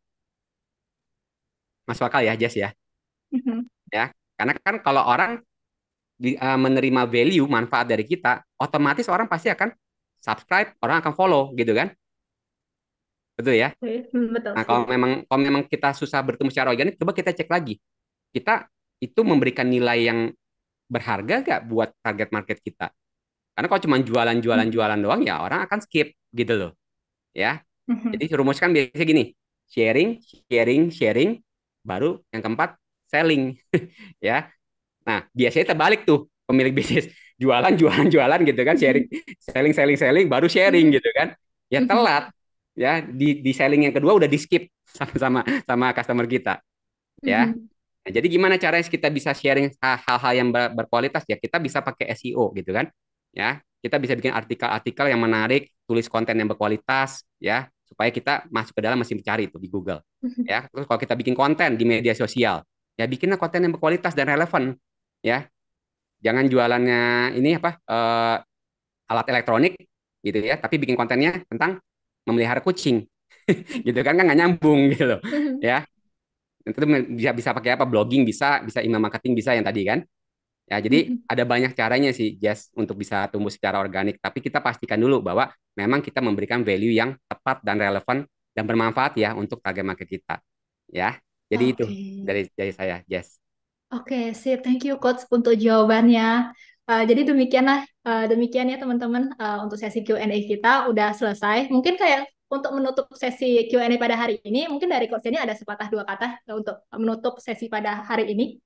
Speaker 2: Masuk akal ya, Jess ya. Ya, karena kan kalau orang menerima value manfaat dari kita, otomatis orang pasti akan subscribe, orang akan follow gitu kan. Betul ya?
Speaker 1: Oke, betul,
Speaker 2: Nah, kalau
Speaker 1: setuju.
Speaker 2: memang kalau memang kita susah bertemu secara organik, coba kita cek lagi. Kita itu memberikan nilai yang berharga gak buat target market kita? Karena kalau cuma jualan-jualan-jualan doang, ya orang akan skip gitu loh. Ya, jadi rumuskan biasanya gini, sharing, sharing, sharing, baru yang keempat selling. Ya, nah biasanya terbalik tuh pemilik bisnis jualan, jualan, jualan gitu kan, sharing, selling, selling, selling, baru sharing gitu kan. Ya telat, ya di selling yang kedua udah di skip sama sama customer kita ya. Nah, jadi gimana caranya kita bisa sharing hal-hal yang berkualitas ya? Kita bisa pakai SEO gitu kan. Ya, kita bisa bikin artikel-artikel yang menarik, tulis konten yang berkualitas ya, supaya kita masuk ke dalam mesin pencari itu di Google. Ya, terus kalau kita bikin konten di media sosial, ya bikinlah konten yang berkualitas dan relevan ya. Jangan jualannya ini apa alat elektronik gitu ya, tapi bikin kontennya tentang memelihara kucing gitu kan nggak nyambung gitu loh ya. Itu bisa bisa pakai apa? Blogging bisa, bisa email marketing bisa yang tadi kan. Ya, jadi ada banyak caranya sih, Jess, untuk bisa tumbuh secara organik. Tapi kita pastikan dulu bahwa memang kita memberikan value yang tepat dan relevan dan bermanfaat ya untuk target market kita. Ya, jadi itu
Speaker 1: Oke,
Speaker 2: dari saya, Jess.
Speaker 1: oke, sip. Thank you, Coach, untuk jawabannya. Jadi demikianlah, demikian ya teman-teman untuk sesi Q&A kita udah selesai. Mungkin kayak untuk menutup sesi Q&A pada hari ini, mungkin dari Coach ini ada sepatah dua kata untuk menutup sesi pada hari ini.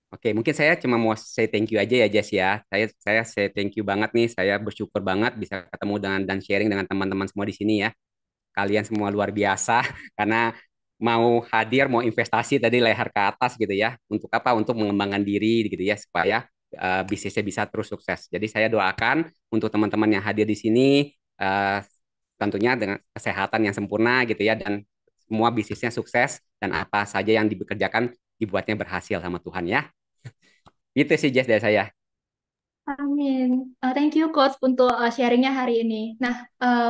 Speaker 2: Oke, mungkin saya cuma mau say thank you aja ya, Jess ya. Saya say thank you banget nih. Saya bersyukur banget bisa ketemu dengan dan sharing dengan teman-teman semua di sini ya. Kalian semua luar biasa karena mau hadir, mau investasi tadi leher ke atas gitu ya. Untuk apa? Untuk mengembangkan diri gitu ya supaya bisnisnya bisa terus sukses. Jadi saya doakan untuk teman-teman yang hadir di sini uh, tentunya dengan kesehatan yang sempurna gitu ya dan semua bisnisnya sukses dan apa saja yang dibekerjakan dibuatnya berhasil sama Tuhan ya. Itu sih Jess dari saya.
Speaker 1: Amin. Thank you Coach untuk sharingnya hari ini. Nah,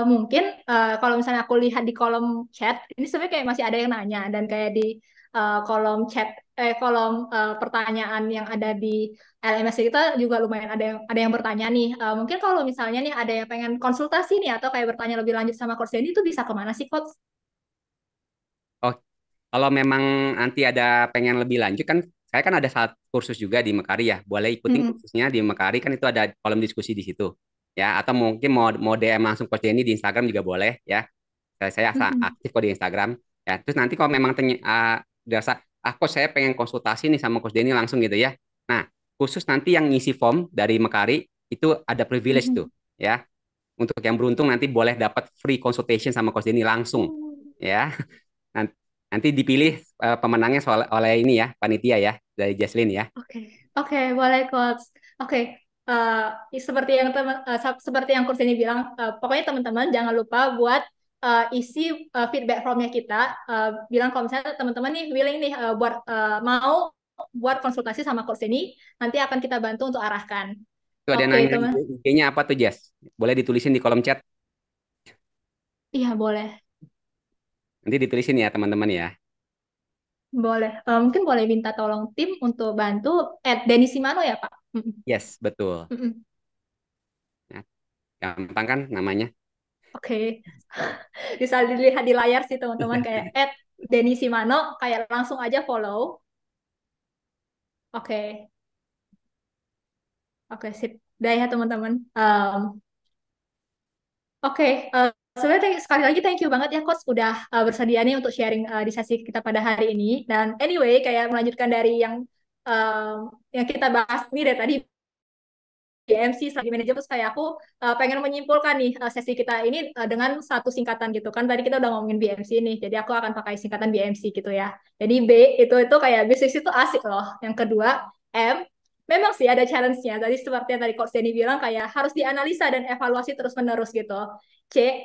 Speaker 1: mungkin kalau misalnya aku lihat di kolom chat, ini sebenarnya kayak masih ada yang nanya dan kayak di kolom chat, kolom pertanyaan yang ada di LMS kita juga lumayan ada yang bertanya nih. Mungkin kalau misalnya nih ada yang pengen konsultasi nih atau kayak bertanya lebih lanjut sama Coach Denny itu bisa kemana sih Coach?
Speaker 2: Kalau memang nanti ada pengen lebih lanjut kan, saya kan ada saat kursus juga di Mekari ya. Boleh ikutin
Speaker 1: Mm-mm.
Speaker 2: kursusnya di Mekari kan itu ada kolom diskusi di situ. Ya, atau mungkin mau DM langsung Coach Denny di Instagram juga boleh ya. Saya
Speaker 1: Mm-mm.
Speaker 2: aktif kok di Instagram. Ya, terus nanti kalau memang dirasa Coach saya pengen konsultasi nih sama Coach Denny langsung gitu ya. Nah, khusus nanti yang ngisi form dari Mekari itu ada privilege tuh
Speaker 1: Mm-mm.
Speaker 2: ya. Untuk yang beruntung nanti boleh dapat free consultation sama Coach Denny langsung
Speaker 1: Oh.
Speaker 2: ya. Nanti, nanti dipilih pemenangnya oleh ini ya, panitia ya, dari Jaslyn ya.
Speaker 1: Oke, oke, boleh coach. Oke, seperti yang seperti yang coach ini bilang, pokoknya teman-teman jangan lupa buat isi feedback formnya kita, bilang kalau misalnya teman-teman nih willing nih mau buat konsultasi sama coach ini, nanti akan kita bantu untuk arahkan.
Speaker 2: Itu ada yang
Speaker 1: Oke,
Speaker 2: nanya
Speaker 1: teman.
Speaker 2: IG-nya apa tuh, Jas? Boleh ditulisin di kolom chat.
Speaker 1: Iya, boleh.
Speaker 2: Nanti ditulisin ya, teman-teman ya.
Speaker 1: Boleh. Mungkin boleh minta tolong tim untuk bantu Denny Simano ya, Pak? Mm-mm.
Speaker 2: Yes, betul.
Speaker 1: Mm-mm.
Speaker 2: Nah, gampang kan namanya?
Speaker 1: Oke. Bisa dilihat di layar sih teman-teman kayak Denny Simano kayak langsung aja follow. Oke. Oke, sip. Dah ya teman-teman. Oke, sebenarnya sekali lagi thank you banget ya Coach udah bersedia nih untuk sharing di sesi kita pada hari ini. Dan anyway, kayak melanjutkan dari yang kita bahas nih dari tadi BMC sebagai manajer, terus kayak aku pengen menyimpulkan nih sesi kita ini dengan satu singkatan gitu kan. Tadi kita udah ngomongin BMC nih, jadi aku akan pakai singkatan BMC gitu ya. Jadi B itu kayak bisnis itu asik loh. Yang kedua M memang sih ada challenge-nya. Tadi seperti yang tadi Coach Denny bilang kayak harus dianalisa dan evaluasi terus-menerus gitu. C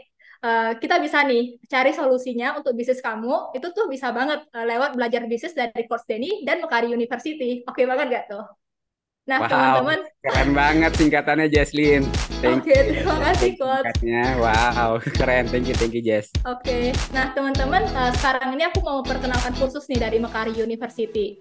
Speaker 1: kita bisa nih cari solusinya untuk bisnis kamu itu tuh bisa banget lewat belajar bisnis dari Coach Denny dan Mekari University. Oke banget gak tuh? Nah,
Speaker 2: Wow,
Speaker 1: teman-teman,
Speaker 2: keren banget singkatannya, Jaslyn. Thank
Speaker 1: oke,
Speaker 2: you ya,
Speaker 1: terima
Speaker 2: udah
Speaker 1: kasih
Speaker 2: tahu
Speaker 1: Coach.
Speaker 2: singkatnya. Wow, keren. Thank you, Jas.
Speaker 1: Oke, nah teman-teman, sekarang ini aku mau memperkenalkan kursus nih dari Mekari University.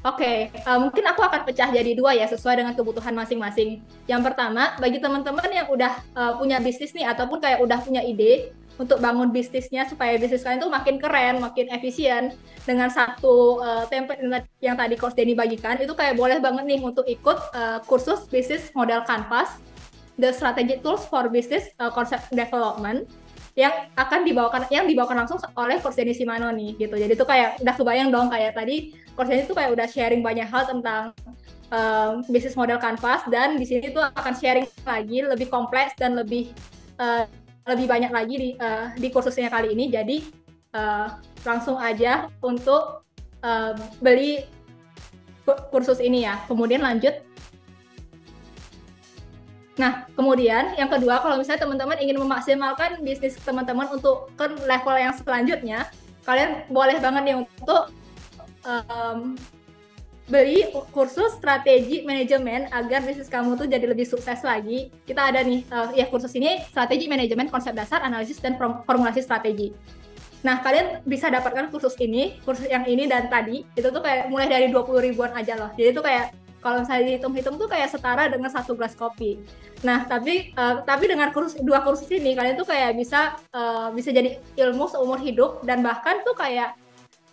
Speaker 1: Oke, mungkin aku akan pecah jadi dua ya sesuai dengan kebutuhan masing-masing. Yang pertama, bagi teman-teman yang udah punya bisnis nih ataupun kayak udah punya ide untuk bangun bisnisnya supaya bisnis kalian tuh makin keren, makin efisien dengan satu template yang tadi Coach Denny bagikan, itu kayak boleh banget nih untuk ikut kursus bisnis model Canvas, The Strategic Tools for Business Concept Development yang dibawakan langsung oleh Coach Denny Simano nih gitu. Jadi tuh kayak udah kebayang dong kayak tadi Coach Denny tuh kayak udah sharing banyak hal tentang bisnis model Canvas dan di sini tuh akan sharing lagi lebih kompleks dan uh, lebih banyak lagi di kursusnya kali ini. Jadi langsung aja untuk beli kursus ini ya. Kemudian lanjut. Nah, kemudian yang kedua, kalau misalnya teman-teman ingin memaksimalkan bisnis teman-teman untuk ke level yang selanjutnya, kalian boleh banget nih untuk um, beli kursus strategi manajemen agar bisnis kamu tuh jadi lebih sukses lagi. Kita ada nih, ya kursus ini strategi manajemen konsep dasar, analisis, dan formulasi strategi. Nah, kalian bisa dapatkan kursus yang ini dan tadi, itu tuh kayak mulai dari 20 ribuan aja loh. Jadi tuh kayak kalau misalnya dihitung-hitung tuh kayak setara dengan 1 gelas kopi. Nah, tapi dengan dua kursus ini kalian tuh kayak bisa jadi ilmu seumur hidup dan bahkan tuh kayak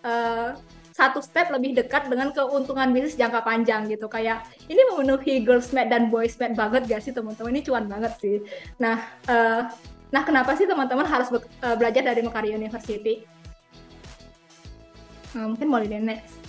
Speaker 1: uh, satu step lebih dekat dengan keuntungan bisnis jangka panjang gitu. Kayak ini memenuhi girls math dan boys math banget gak sih teman-teman? Ini cuan banget sih. Nah, kenapa sih teman-teman harus belajar dari Mekari University? Mungkin boleh deh next.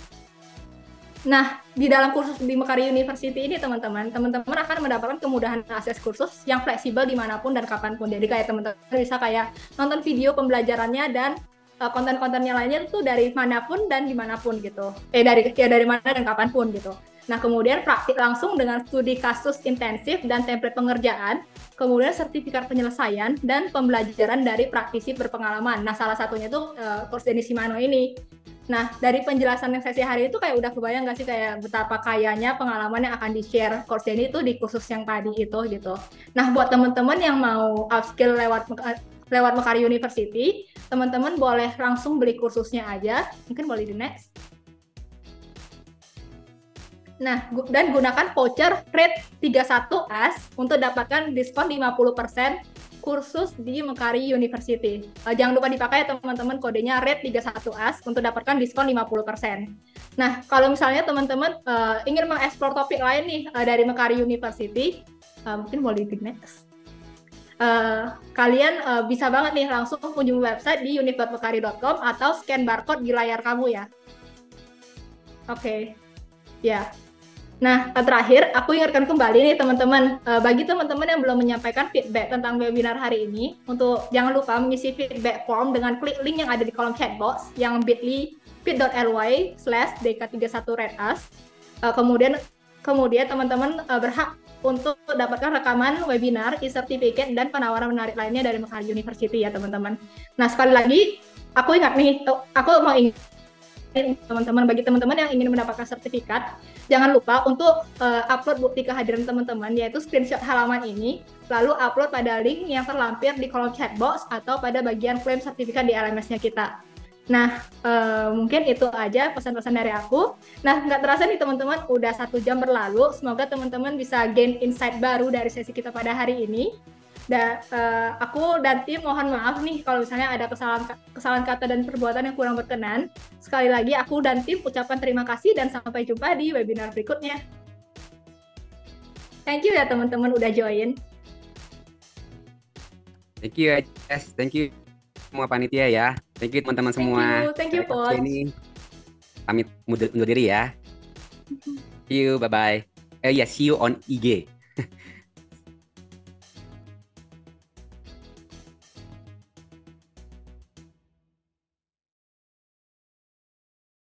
Speaker 1: Nah, di dalam kursus di Mekari University ini teman-teman akan mendapatkan kemudahan akses kursus yang fleksibel dimanapun dan kapanpun. Jadi kayak teman-teman bisa kayak nonton video pembelajarannya dan konten-kontennya lainnya itu dari manapun dan dimanapun gitu. Dari mana dan kapanpun gitu. Nah, kemudian praktik langsung dengan studi kasus intensif dan template pengerjaan, kemudian sertifikat penyelesaian dan pembelajaran dari praktisi berpengalaman. Nah, salah satunya itu course Denny Simano ini. Nah, dari penjelasan yang sesi hari itu kayak udah kebayang nggak sih kayak betapa kayanya pengalaman yang akan di-share Coach Denny itu di kursus yang tadi itu gitu. Nah, buat teman-teman yang mau upskill lewat Mekari University, teman-teman boleh langsung beli kursusnya aja. Mungkin boleh di next. Nah, dan gunakan voucher rate 31AS untuk dapatkan diskon 50% kursus di Mekari University. Jangan lupa dipakai ya teman-teman, kodenya RED31AS untuk dapatkan diskon 50%. Nah, kalau misalnya teman-teman ingin mengeksplor topik lain nih dari Mekari University, mungkin boleh di next. Kalian bisa banget nih langsung kunjungi website di univ.mekari.com atau scan barcode di layar kamu ya. Oke, ya. Nah, terakhir aku ingatkan kembali nih teman-teman, bagi teman-teman yang belum menyampaikan feedback tentang webinar hari ini, untuk jangan lupa mengisi feedback form dengan klik link yang ada di kolom chat box yang bit.ly/dk31redas. Kemudian teman-teman berhak untuk dapatkan rekaman webinar, e-certificate, dan penawaran menarik lainnya dari Mekari University ya teman-teman. Nah, sekali lagi aku ingat nih, aku mau teman-teman, bagi teman-teman yang ingin mendapatkan sertifikat, jangan lupa untuk upload bukti kehadiran teman-teman, yaitu screenshot halaman ini, lalu upload pada link yang terlampir di kolom chat box atau pada bagian klaim sertifikat di LMS-nya kita. Nah, mungkin itu aja pesan-pesan dari aku. Nah, nggak terasa nih teman-teman, udah 1 jam berlalu. Semoga teman-teman bisa gain insight baru dari sesi kita pada hari ini. Dan aku dan tim mohon maaf nih kalau misalnya ada kesalahan kata dan perbuatan yang kurang berkenan. Sekali lagi aku dan tim ucapkan terima kasih dan sampai jumpa di webinar berikutnya. Thank you ya teman-teman udah join.
Speaker 2: Thank you, Jess. Thank you semua panitia ya. Thank you teman-teman semua.
Speaker 1: Thank you, Coach.
Speaker 2: Ini pamit undur diri ya. See you, bye-bye. See you on IG.